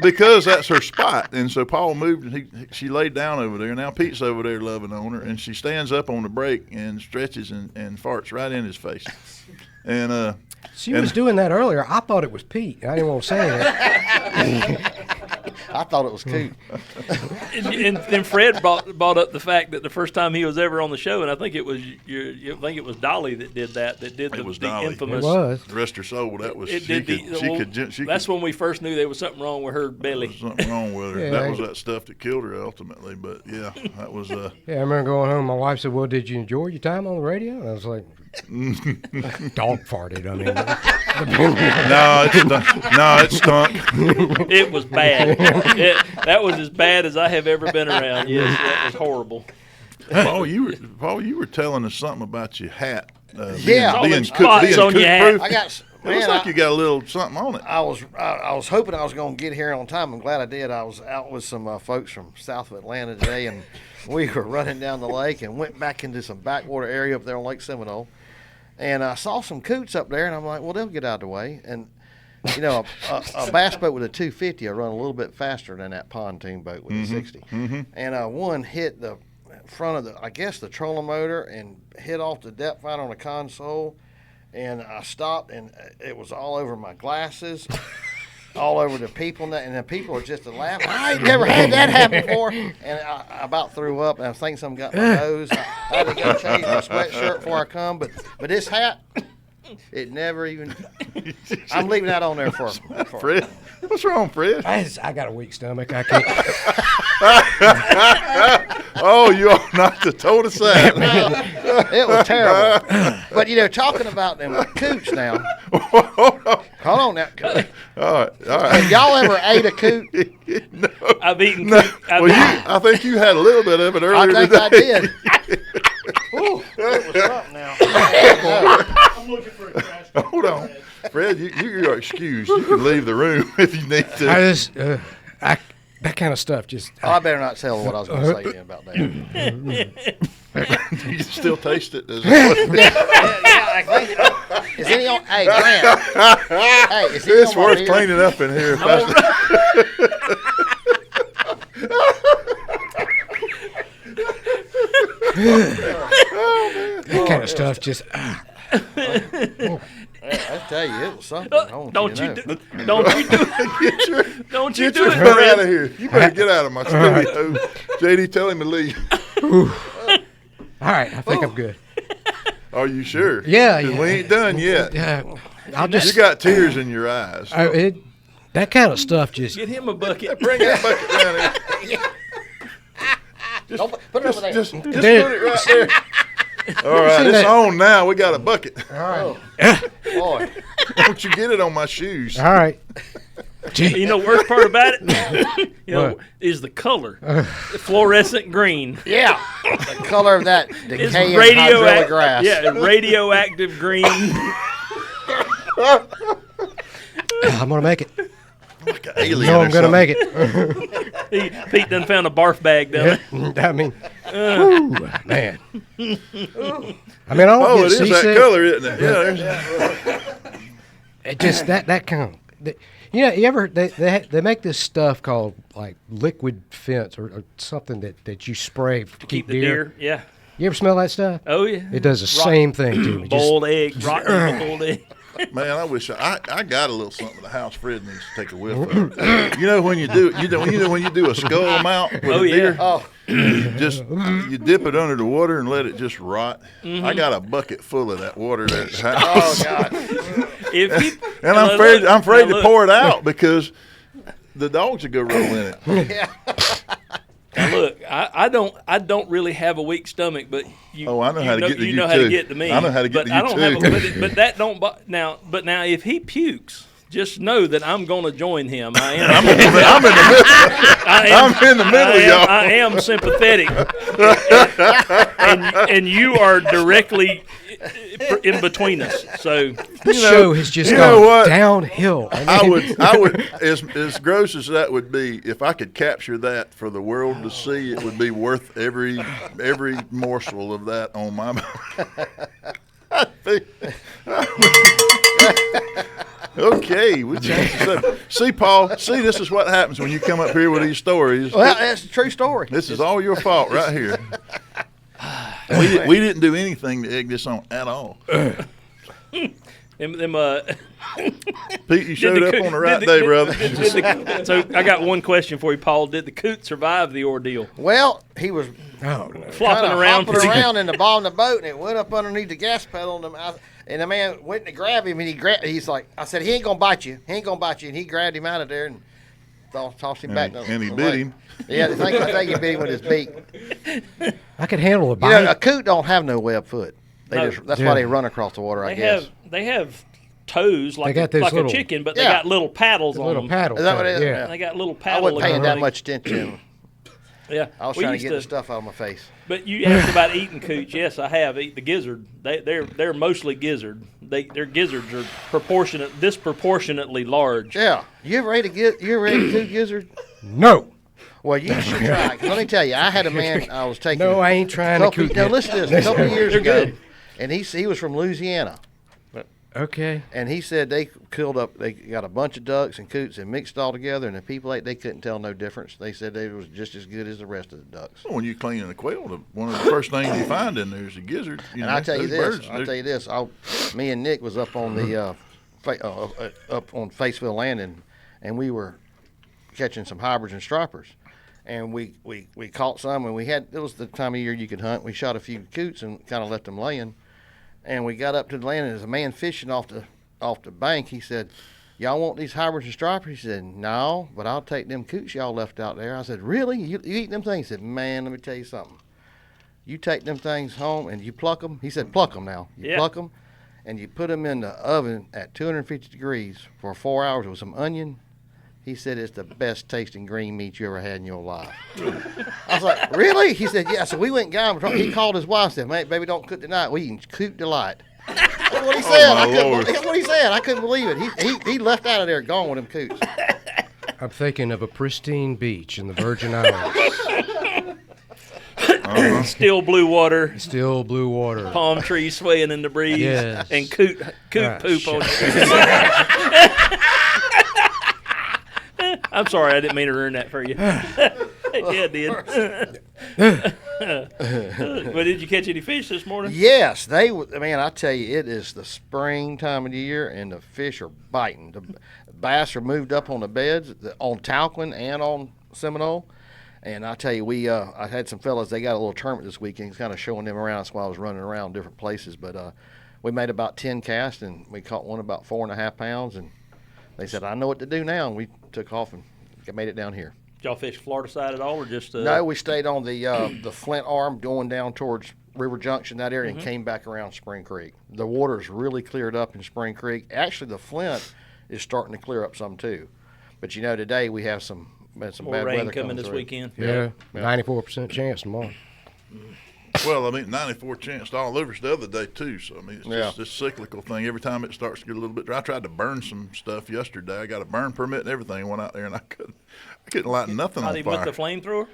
Speaker 1: Because that's her spot." And so Paul moved, and she laid down over there. Now Pete's over there loving on her, and she stands up on the break and stretches and farts right in his face. And
Speaker 3: she was doing that earlier. I thought it was Pete. I didn't want to say that.
Speaker 6: I thought it was Coot.
Speaker 2: And Fred brought up the fact that the first time he was ever on the show, and I think it was Dolly that did that. That did the
Speaker 1: Dolly.
Speaker 2: infamous.
Speaker 3: It was.
Speaker 1: Rest her soul. That was
Speaker 2: That's when we first knew there was something wrong with her belly.
Speaker 1: There was something wrong with her.
Speaker 3: Yeah.
Speaker 1: That was that stuff that killed her ultimately. But yeah, that was.
Speaker 3: Yeah, I remember going home. My wife said, "Well, did you enjoy your time on the radio?" And I was like, "Dog farted." I mean,
Speaker 1: no, it stunk.
Speaker 2: It was bad. That was as bad as I have ever been around. Yes, that was horrible.
Speaker 1: Paul, you were telling us something about your hat.
Speaker 6: Yeah.
Speaker 1: being
Speaker 2: Spots on your hat.
Speaker 1: coot-proof.
Speaker 6: I got.
Speaker 1: It looks
Speaker 6: Man,
Speaker 1: like you got a little something on it.
Speaker 6: I was hoping I was going to get here on time. I'm glad I did. I was out with some folks from south of Atlanta today, and we were running down the lake and went back into some backwater area up there on Lake Seminole. And I saw some coots up there, and I'm like, well, they'll get out of the way. And, you know, a bass boat with a 250 will run a little bit faster than that pontoon boat with a 60. Mm-hmm. And one hit the front of the trolling motor and hit off the depth finder on the console. And I stopped, and it was all over my glasses, all over the people, and the people were just laughing. I ain't never had that happen before. And I about threw up, and I was thinking something got my nose. I had to go change my sweatshirt before I come, but this hat, it never even. I'm leaving that on there for
Speaker 1: Fred. What's wrong, Fred?
Speaker 3: I got a weak stomach. I can't.
Speaker 1: Oh, you all knocked the total aside.
Speaker 6: It was terrible. But talking about them coots now. Hold on now.
Speaker 1: All right.
Speaker 6: Have y'all ever ate a coot?
Speaker 1: No.
Speaker 2: I've eaten.
Speaker 1: No.
Speaker 2: I've
Speaker 1: Well,
Speaker 2: eaten-
Speaker 1: I think you had a little bit of it earlier
Speaker 6: I think
Speaker 1: today.
Speaker 6: I did. Ooh, it was something now.
Speaker 5: I'm looking for a trash.
Speaker 1: Hold on. Fred, you are excused. You can leave the room if you need to.
Speaker 3: I just, that kind of stuff just.
Speaker 6: Oh, I better not tell what I was going to say then about that.
Speaker 1: You can still taste it.
Speaker 6: Yeah, I think. Is any on? Hey, Grant. Hey, is any
Speaker 1: It's
Speaker 6: on my
Speaker 1: worth
Speaker 6: beard?
Speaker 1: cleaning up in here.
Speaker 3: That kind of stuff just.
Speaker 6: I tell you, it was something. I want
Speaker 2: Don't
Speaker 6: you
Speaker 2: you
Speaker 6: to know.
Speaker 2: don't you do it? Don't you
Speaker 1: Get
Speaker 2: do
Speaker 1: your
Speaker 2: it,
Speaker 1: butt out of
Speaker 2: Fred?
Speaker 1: here. You better get out of my studio. JD, tell him to leave.
Speaker 3: All right, I think I'm good.
Speaker 1: Are you sure?
Speaker 3: Yeah,
Speaker 1: 'Cause
Speaker 3: yeah.
Speaker 1: we ain't done yet.
Speaker 3: Yeah, I'll
Speaker 1: You
Speaker 3: just.
Speaker 1: got tears in your eyes.
Speaker 3: That kind of stuff just.
Speaker 2: Get him a bucket.
Speaker 1: Bring that bucket down here.
Speaker 6: Don't put it over there.
Speaker 1: Just put it
Speaker 3: There.
Speaker 1: right there. All right, it's
Speaker 3: that-
Speaker 1: on now. We got a bucket.
Speaker 6: Boy.
Speaker 1: Don't you get it on my shoes.
Speaker 3: All right.
Speaker 2: You know, worst part about it,
Speaker 3: What?
Speaker 2: is the color, fluorescent green.
Speaker 6: Yeah. The color of that
Speaker 2: It's
Speaker 6: decaying hydrilla grass.
Speaker 2: Yeah, radioactive green.
Speaker 3: I'm gonna make it.
Speaker 1: Like an alien
Speaker 3: No,
Speaker 1: or
Speaker 3: I'm gonna
Speaker 1: something.
Speaker 3: make it.
Speaker 2: Pete done found a barf bag down there.
Speaker 3: I mean, whew, man. I mean, I don't
Speaker 1: Oh,
Speaker 3: get
Speaker 1: it is that
Speaker 3: seasick.
Speaker 1: color, isn't it? Yeah.
Speaker 3: It just that kind of. You ever they make this stuff called like liquid fence or something that you spray to keep
Speaker 2: The deer. Yeah.
Speaker 3: You ever smell that stuff?
Speaker 2: Oh yeah.
Speaker 3: It does the same thing to me. Just,
Speaker 2: Boiled egg, rotten boiled egg.
Speaker 1: Man, I wish I got a little something at the house. Fred needs to take a whiff of. You know when you do when you do a skull mount with
Speaker 2: Oh
Speaker 1: a
Speaker 2: yeah.
Speaker 1: deer,
Speaker 6: Oh,
Speaker 1: you dip it under the water and let it just rot.
Speaker 2: Mm-hmm.
Speaker 1: I got a bucket full of that water there at the house.
Speaker 6: oh God.
Speaker 2: If he,
Speaker 1: And I'm afraid to pour it out because the dogs would go roll in it.
Speaker 2: Now look, I don't really have a weak stomach, but you.
Speaker 1: Oh, I know how to get to
Speaker 2: you
Speaker 1: you
Speaker 2: know how to
Speaker 1: too.
Speaker 2: get to me.
Speaker 1: I know how to get
Speaker 2: but
Speaker 1: to
Speaker 2: I
Speaker 1: you
Speaker 2: don't
Speaker 1: too.
Speaker 2: have a, but that don't. Now, if he pukes, just know that I'm going to join him. I am.
Speaker 1: I'm in the middle. I'm in the middle, y'all.
Speaker 2: I am sympathetic, and you are directly in between us. So
Speaker 3: this show has just
Speaker 1: you know
Speaker 3: gone
Speaker 1: what?
Speaker 3: downhill.
Speaker 1: I would, as gross as that would be, if I could capture that for the world to see, it would be worth every morsel of that on my I think. Okay, we changed the subject. See, Paul, this is what happens when you come up here with these stories.
Speaker 6: Well, that's a true story.
Speaker 1: This is all your fault right here. We didn't do anything to egg this on at all. Pete, you showed up on the right day, brother.
Speaker 2: So I got one question for you, Paul. Did the coot survive the ordeal?
Speaker 6: Well, he was
Speaker 2: Flopping around,
Speaker 6: hopping around in the bottom of the boat, and it went up underneath the gas pedal, and the man went to grab him, and he's like, I said, he ain't gonna bite you, and he grabbed him out of there and tossed him back.
Speaker 1: And he bit him.
Speaker 6: Yeah, I think he bit him with his beak.
Speaker 3: I could handle a
Speaker 6: You
Speaker 3: bite.
Speaker 6: know, a coot don't have no web foot.
Speaker 2: No.
Speaker 6: That's
Speaker 3: Yeah.
Speaker 6: why they run across the water, I guess.
Speaker 2: They have toes like
Speaker 3: got those
Speaker 2: like
Speaker 3: little-
Speaker 2: a chicken, but they
Speaker 6: Yeah.
Speaker 2: got little paddles on
Speaker 3: little
Speaker 2: them.
Speaker 3: paddle.
Speaker 6: Is that what it is?
Speaker 3: Yeah.
Speaker 2: They got little
Speaker 6: I
Speaker 2: paddle.
Speaker 6: wasn't paying
Speaker 2: looking
Speaker 6: that
Speaker 2: things.
Speaker 6: much attention.
Speaker 2: Yeah,
Speaker 6: I was
Speaker 2: we
Speaker 6: trying to
Speaker 2: used
Speaker 6: get the stuff out of my face.
Speaker 2: But you asked about eating coots. Yes, I have eaten the gizzard. They're mostly gizzard. Their gizzards are disproportionately large.
Speaker 6: Yeah. You ever ate a coot gizzard?
Speaker 3: No.
Speaker 6: Well, you should try. 'Cause let me tell you, I had a man I was taking.
Speaker 3: No, I ain't trying to
Speaker 6: couple,
Speaker 3: coot
Speaker 6: now
Speaker 3: it.
Speaker 6: listen to this. A couple of years
Speaker 2: They're
Speaker 6: ago,
Speaker 2: good.
Speaker 6: and he was from Louisiana,
Speaker 3: Okay.
Speaker 6: and he said they got a bunch of ducks and coots and mixed all together, and the people ate. They couldn't tell no difference. They said they was just as good as the rest of the ducks.
Speaker 1: When you cleaning the quail, one of the first things you find in there is a gizzard.
Speaker 6: And I tell you
Speaker 1: those
Speaker 6: this,
Speaker 1: birds,
Speaker 6: me and Nick was up on the up on Faceville Landing, and we were catching some hybrids and stripers. And we caught some, and it was the time of year you could hunt. We shot a few coots and kind of left them laying. And we got up to the land, and there's a man fishing off the bank. He said, y'all want these hybrids and stripers? He said, no, but I'll take them coots y'all left out there. I said, really? You eat them things? He said, man, let me tell you something. You take them things home and you pluck them. He said, pluck them now. You pluck them and you put them in the oven at 250 degrees for 4 hours with some onion. He said, it's the best tasting green meat you ever had in your life. I was like, really? He said, yeah. So we went and got him. He called his wife and said, man, baby, don't cook tonight. We eating Coot Delight. That's what he said. That's what he said. I couldn't believe it. He left out of there gone with them coots.
Speaker 3: I'm thinking of a pristine beach in the Virgin Islands.
Speaker 2: Still blue water,
Speaker 3: Still blue water.
Speaker 2: palm trees swaying in the breeze,
Speaker 3: Yes.
Speaker 2: and coot
Speaker 3: Ah,
Speaker 2: poop on you. I'm sorry, I didn't mean to ruin that for you. Yeah, it did. But did you catch any fish this morning?
Speaker 6: Yes, man, I tell you, it is the spring time of the year, and the fish are biting. The bass are moved up on the beds, on Talon and on Seminole. And I tell you, I had some fellas, they got a little tournament this weekend, kind of showing them around. That's why I was running around different places. But we made about 10 casts, and we caught one about 4.5 pounds. And they said, I know what to do now. And we took off and made it down here.
Speaker 2: Did y'all fish Florida side at all, or just?
Speaker 6: No, we stayed on the Flint Arm going down towards River Junction, that area, and came back around Spring Creek. The water's really cleared up in Spring Creek. Actually, the Flint is starting to clear up some too. But you know, today we have some
Speaker 2: More
Speaker 6: bad
Speaker 2: rain
Speaker 6: weather
Speaker 2: coming this
Speaker 6: through.
Speaker 2: weekend.
Speaker 3: Yeah, 94% chance tomorrow.
Speaker 1: Well, I mean, 94 chance all over us the other day too. So I mean, it's just this cyclical thing. Every time it starts to get a little bit dry. I tried to burn some stuff yesterday. I got a burn permit and everything. Went out there and I couldn't light nothing
Speaker 2: Not
Speaker 1: on
Speaker 2: even
Speaker 1: fire.
Speaker 2: with the flamethrower.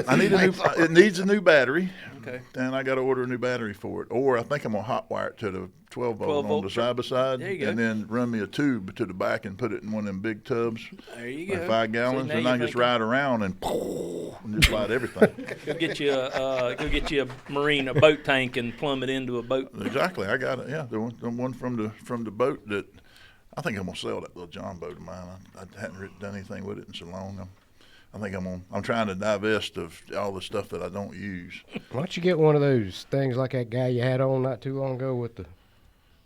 Speaker 1: I need a new. It needs a new battery.
Speaker 2: Okay.
Speaker 1: And I got to order a new battery for it. Or I think I'm gonna hot wire it to the 12 volt
Speaker 2: 12
Speaker 1: on
Speaker 2: volt
Speaker 1: the
Speaker 2: truck.
Speaker 1: side by side,
Speaker 2: There you go.
Speaker 1: and then run me a tube to the back and put it in one of them big tubs,
Speaker 2: There you
Speaker 1: like
Speaker 2: go.
Speaker 1: 5 gallons,
Speaker 2: See, now
Speaker 1: and
Speaker 2: you're
Speaker 1: I can just
Speaker 2: thinking.
Speaker 1: ride around and just light everything.
Speaker 2: Go get you a boat tank and plumb it into a boat.
Speaker 1: Exactly. I got it. Yeah, the one from the boat that I think I'm gonna sell that little John boat of mine. I hadn't done anything with it in so long. I think I'm trying to divest of all the stuff that I don't use.
Speaker 3: Why don't you get one of those things like that guy you had on not too long ago with the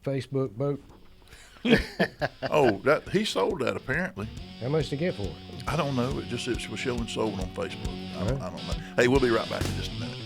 Speaker 3: Facebook boat?
Speaker 1: Oh, he sold that apparently.
Speaker 3: How much to get for it?
Speaker 1: I don't know. It was showing sold on Facebook. I don't know. Hey, we'll be right back in just a minute.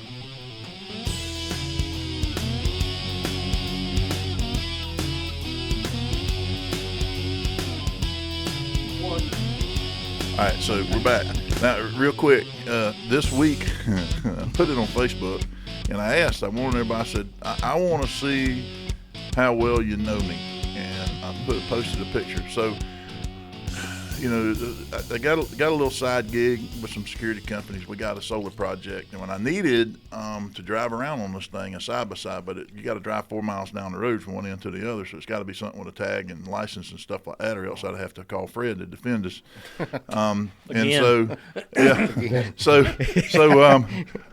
Speaker 1: All right, so we're back. Now, real quick, this week, I put it on Facebook, and I warned everybody, I said, I want to see how well you know me. And I posted a picture. So, you know, I got a little side gig with some security companies. We got a solar project, and when I needed to drive around on this thing, a side by side, but you got to drive 4 miles down the road from one end to the other, so it's got to be something with a tag and license and stuff like that, or else I'd have to call Fred to defend us. And so, yeah, so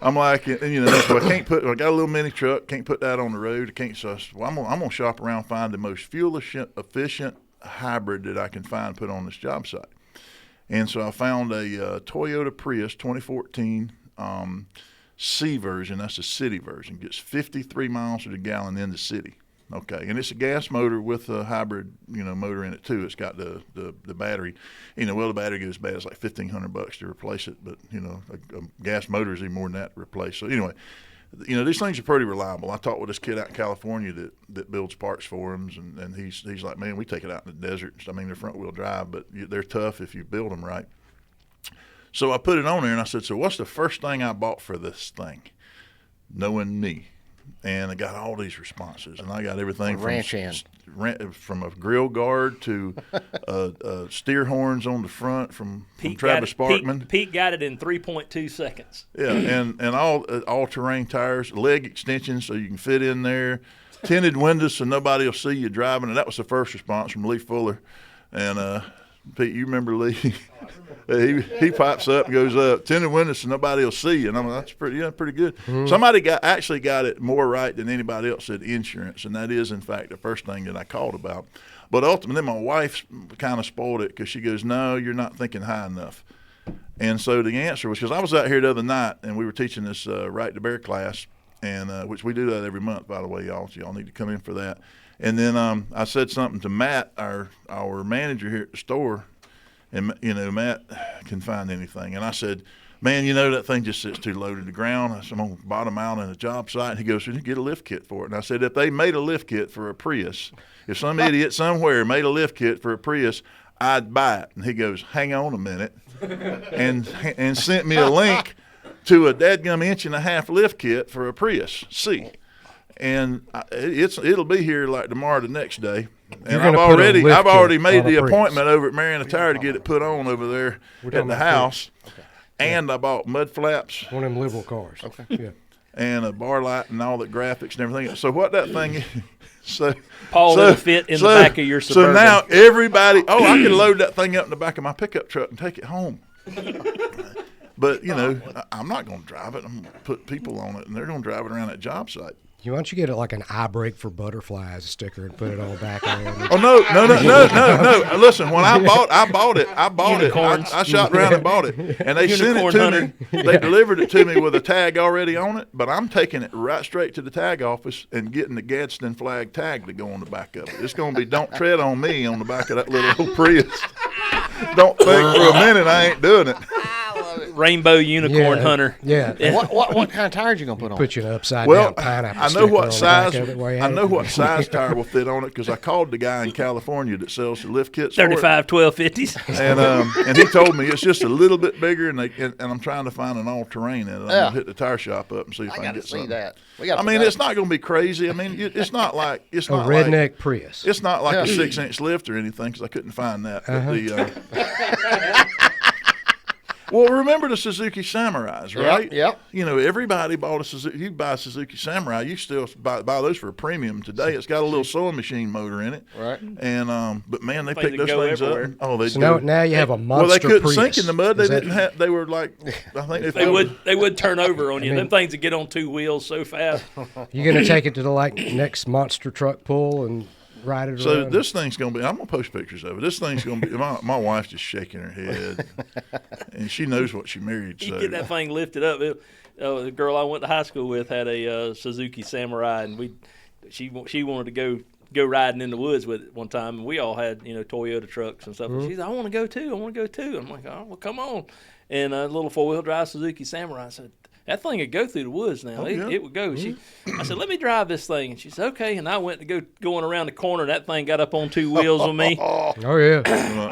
Speaker 1: I'm like, and, you know, so I got a little mini truck, can't put that on the road. I can't. So I said, well, I'm gonna shop around, find the most fuel efficient hybrid that I can find, put on this job site. And so I found a Toyota Prius 2014 C version. That's the city version. Gets 53 miles to the gallon in the city. Okay, and it's a gas motor with a hybrid, you know, motor in it too. It's got the battery. You know, well, the battery goes bad. It's like $1,500 to replace it, but you know, a gas motor is even more than that to replace. So anyway, you know, these things are pretty reliable. I talked with this kid out in California that builds parts for them, and he's like, man, we take it out in the desert. I mean, they're front wheel drive, but they're tough if you build them right. So I put it on there, and I said, so what's the first thing I bought for this thing? Knowing me. And I got all these responses, and I got everything from a grill guard to steer horns on the front from Travis Sparkman.
Speaker 2: Pete got it in 3.2 seconds.
Speaker 1: Yeah, and all terrain tires, leg extensions so you can fit in there, tinted windows so nobody will see you driving. And that was the first response from Lee Fuller. And Pete, you remember Lee? He pipes up and goes up, tinted windows so nobody will see you. And I'm like, that's pretty good. Mm-hmm. Somebody actually got it more right than anybody else at insurance, and that is, in fact, the first thing that I called about. But ultimately, my wife kind of spoiled it because she goes, no, you're not thinking high enough. And so the answer was, because I was out here the other night, and we were teaching this Right to Bear class, and which we do that every month, by the way, y'all. So y'all need to come in for that. And then I said something to Matt, our manager here at the store, and Matt can find anything. And I said, man, that thing just sits too low to the ground. I said, I'm going to bottom out in a job site. And he goes, you get a lift kit for it. And I said, if they made a lift kit for a Prius, if some idiot somewhere made a lift kit for a Prius, I'd buy it. And he goes, hang on a minute, and sent me a link to a dadgum 1.5-inch lift kit for a Prius C. And it'll be here like tomorrow, the next day. And I've already made the appointment over at Mariana Tire to get it put on over there at the house. Okay. And I bought mud flaps.
Speaker 3: One of them liberal cars. Okay. Yeah.
Speaker 1: And a bar light and all the graphics and everything. So what that thing is,
Speaker 2: it'll fit in the back of your Suburban.
Speaker 1: So now everybody, I can load that thing up in the back of my pickup truck and take it home. But, I'm not going to drive it. I'm going to put people on it, and they're going to drive it around that job site.
Speaker 3: Why don't you get it like an eye break for butterflies sticker and put it all back on?
Speaker 1: Oh, no. Listen, when I bought it. I shot around and bought it. And they sent it to me. They delivered it to me with a tag already on it, but I'm taking it right straight to the tag office and getting the Gadsden flag tag to go on the back of it. It's going to be "Don't tread on me" on the back of that little old Prius. Don't think for a minute I ain't doing it.
Speaker 2: Rainbow unicorn hunter.
Speaker 3: Yeah.
Speaker 6: What kind of tires you gonna put on?
Speaker 3: Put you an upside down pineapple.
Speaker 1: I know what size tire will fit on it because I called the guy in California that sells the lift kits.
Speaker 2: 35 1250s.
Speaker 1: And he told me it's just a little bit bigger, and I'm trying to find an all terrain in it. I'm gonna hit the tire shop up and see if I can get something.
Speaker 6: That.
Speaker 1: It's not gonna be crazy. I mean, it's not like
Speaker 3: a redneck Prius.
Speaker 1: It's not like a 6-inch lift or anything because I couldn't find that. Well, remember the Suzuki Samurais, right?
Speaker 6: Yep.
Speaker 1: Everybody bought a Suzuki. You buy a Suzuki Samurai, you still buy those for a premium today. It's got a little sewing machine motor in it.
Speaker 6: Right.
Speaker 1: And but man, they picked those things
Speaker 2: everywhere.
Speaker 1: up. Oh,
Speaker 3: so now you have a monster.
Speaker 1: Well, they couldn't
Speaker 3: Prius.
Speaker 1: sink in the mud. They didn't have. They were like, I think
Speaker 2: they would turn over on you. Them things that get on 2 wheels so fast.
Speaker 3: You're gonna take it to the next monster truck pull and ride it
Speaker 1: so
Speaker 3: around.
Speaker 1: This thing's going to be, I'm going to post pictures of it. This thing's going to be, my wife's just shaking her head. And she knows what she married.
Speaker 2: You get that thing lifted up. The girl I went to high school with had a Suzuki Samurai, and she wanted to go riding in the woods with it one time. And we all had, Toyota trucks and stuff. And she said, I want to go too. I'm like, oh, well, come on. And a little 4-wheel drive Suzuki Samurai. I said, that thing would go through the woods now. It would go. I said, let me drive this thing. And she said, okay. And I went to going around the corner. That thing got up on 2 wheels with me.
Speaker 3: Oh, yeah.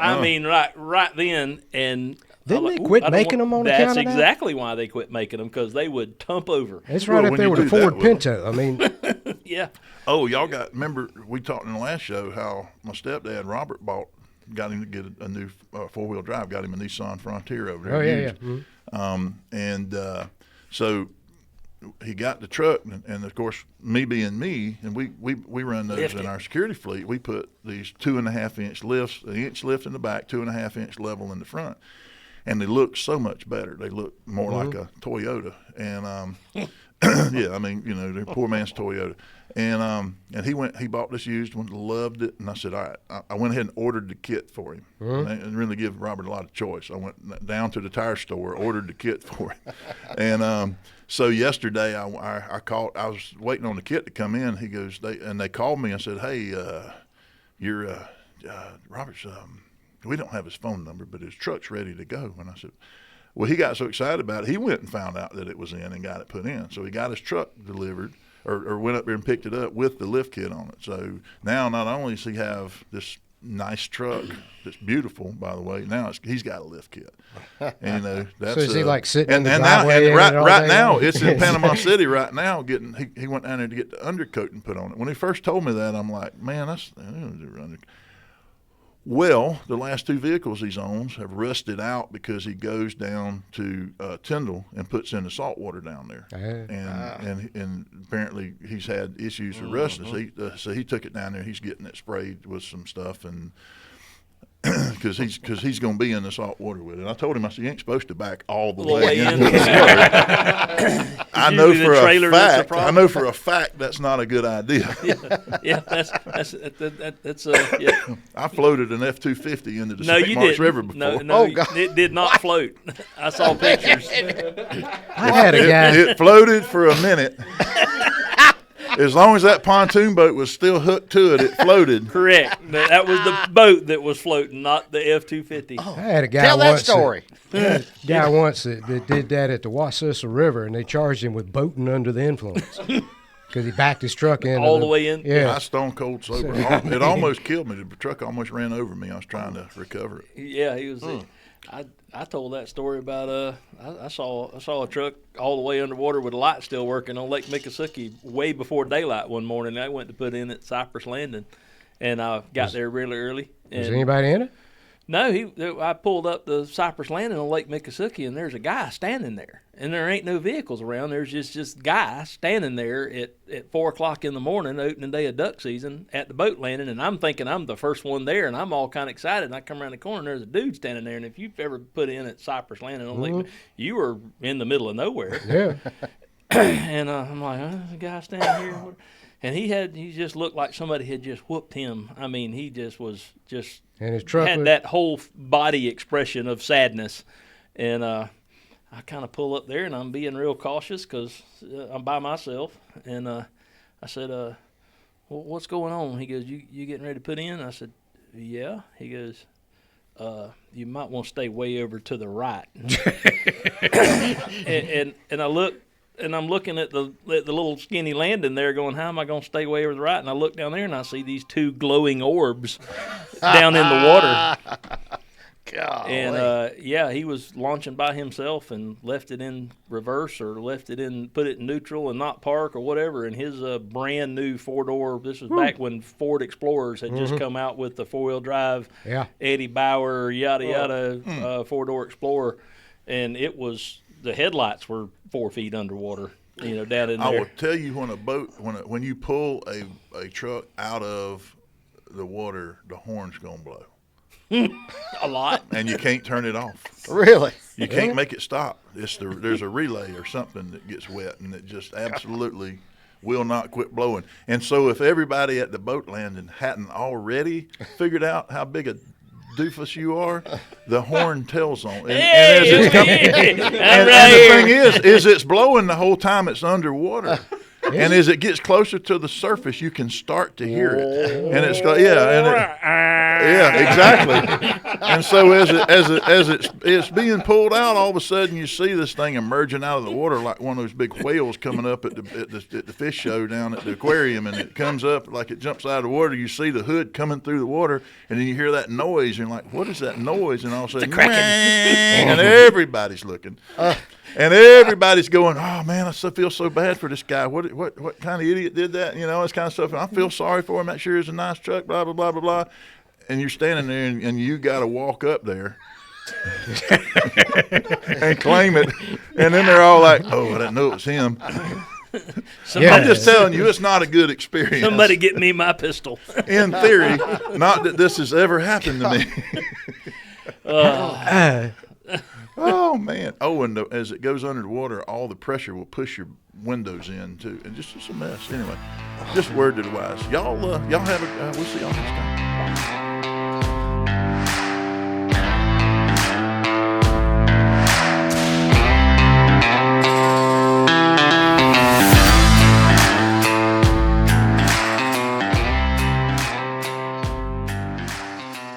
Speaker 2: I mean, right then. And
Speaker 3: didn't they quit making them on account of that?
Speaker 2: That's exactly why they quit making them, because they would tump over.
Speaker 3: It's right up there with a Ford Pinto. I mean.
Speaker 2: Yeah.
Speaker 1: Oh, remember we talked in the last show how my stepdad, Robert, got him to get a new 4-wheel drive, got him a Nissan Frontier over there.
Speaker 3: Oh, yeah.
Speaker 1: So he got the truck, and of course, me being me, and we run those in our security fleet. We put these 2.5-inch lifts, an inch lift in the back, 2.5-inch level in the front, and they look so much better. They look more like a Toyota, and yeah, I mean, the poor man's Toyota. And he bought this used one, loved it, and I said, all right. I went ahead and ordered the kit for him. I didn't really give Robert a lot of choice. I went down to the tire store, ordered the kit for him, and so yesterday I called. I was waiting on the kit to come in. He goes, they called me and said, hey, you're Robert's. We don't have his phone number, but his truck's ready to go. And I said, well, he got so excited about it, he went and found out that it was in and got it put in. So he got his truck delivered. Or went up there and picked it up with the lift kit on it. So now not only does he have this nice truck that's beautiful, by the way, now he's got a lift kit. And that's
Speaker 3: so is he like sitting in the
Speaker 1: now,
Speaker 3: driveway
Speaker 1: and right now
Speaker 3: long?
Speaker 1: it's in Panama City right now. He went down there to get the undercoating put on it. When he first told me that, I'm like, man, that's well, the last 2 vehicles he owns have rusted out because he goes down to Tyndall and puts in the salt water down there, and apparently he's had issues with rusting. So he took it down there. He's getting it sprayed with some stuff, and because he's going to be in the salt water with it. And I told him, I said, you ain't supposed to back all the way into the water. I know for a fact that's not a good idea.
Speaker 2: Yeah, that's yeah.
Speaker 1: I floated an F-250 into the St. Marks River before.
Speaker 2: No, it did not float. I saw pictures.
Speaker 3: I had a guy.
Speaker 1: It floated for a minute. as long as that pontoon boat was still hooked to it, it floated.
Speaker 2: Correct. That was the boat that was floating, not the F-250.
Speaker 3: I had a guy
Speaker 6: Tell that
Speaker 3: once
Speaker 6: story.
Speaker 3: guy once that did that at the Wasissa River, and they charged him with boating under the influence because he backed his truck in
Speaker 2: All the way in?
Speaker 3: Yeah,
Speaker 1: I stone cold sober. It almost killed me. The truck almost ran over me. I was trying to recover it.
Speaker 2: Yeah, he was. I told that story about I saw a truck all the way underwater with the light still working on Lake Miccosukee way before daylight one morning. I went to put in at Cypress Landing, and I got there really early.
Speaker 3: was
Speaker 2: And
Speaker 3: anybody in it?
Speaker 2: no, I pulled up the Cypress Landing on Lake Miccosukee, and there's a guy standing there, and there ain't no vehicles around. There's just this guy standing there at 4 o'clock in the morning, opening day of duck season, at the boat landing, and I'm thinking I'm the first one there, and I'm all kind of excited. And I come around the corner, and there's a dude standing there, and if you've ever put in at Cypress Landing on Lake, you were in the middle of nowhere.
Speaker 3: Yeah.
Speaker 2: And I'm like, the guy standing here. And he just looked like somebody had just whooped him. I mean, he just was
Speaker 3: And his truck
Speaker 2: had
Speaker 3: was,
Speaker 2: that whole body expression of sadness. And I kind of pull up there, and I'm being real cautious because I'm by myself. And I said, well, what's going on? He goes, you getting ready to put in? I said, yeah. He goes, you might want to stay way over to the right. and I look. And I'm looking at the little skinny landing there going, how am I going to stay way over the right? And I look down there, and I see these two glowing orbs down in the water.
Speaker 6: Golly.
Speaker 2: And, he was launching by himself and left it in reverse or put it in neutral and not park or whatever. And his brand new four-door, this was back when Ford Explorers had just come out with the four-wheel drive, Eddie Bauer, yada, yada, four-door Explorer. And it was, the headlights were 4 feet underwater, down in there.
Speaker 1: I will tell you, when you pull a truck out of the water, the horn's gonna blow.
Speaker 2: A lot.
Speaker 1: And you can't turn it off.
Speaker 6: Really?
Speaker 1: You can't make it stop. There's a relay or something that gets wet, and it just absolutely will not quit blowing. And so if everybody at the boat landing hadn't already figured out how big a doofus you are, the horn tells on. And as it's coming, and the thing is it's blowing the whole time it's underwater. And as it gets closer to the surface, you can start to hear it, and it's exactly. And so as it's being pulled out, all of a sudden you see this thing emerging out of the water like one of those big whales coming up at the fish show down at the aquarium, and it comes up like it jumps out of the water. You see the hood coming through the water, and then you hear that noise, and you're like, "What is that noise?" And all of a sudden, and everybody's looking. And everybody's going, "Oh man, I feel so bad for this guy. What kind of idiot did that?" This kind of stuff. And I feel sorry for him. That sure is a nice truck. Blah blah blah blah blah. And you're standing there, and you got to walk up there and claim it. And then they're all like, "Oh, I didn't know it was him." I'm just telling you, it's not a good experience.
Speaker 2: Somebody get me my pistol.
Speaker 1: In theory, not that this has ever happened to me. Oh man! Oh, and as it goes under the water, all the pressure will push your windows in too, and just it's a mess. Anyway, just word to the wise. Y'all have we'll see y'all next time.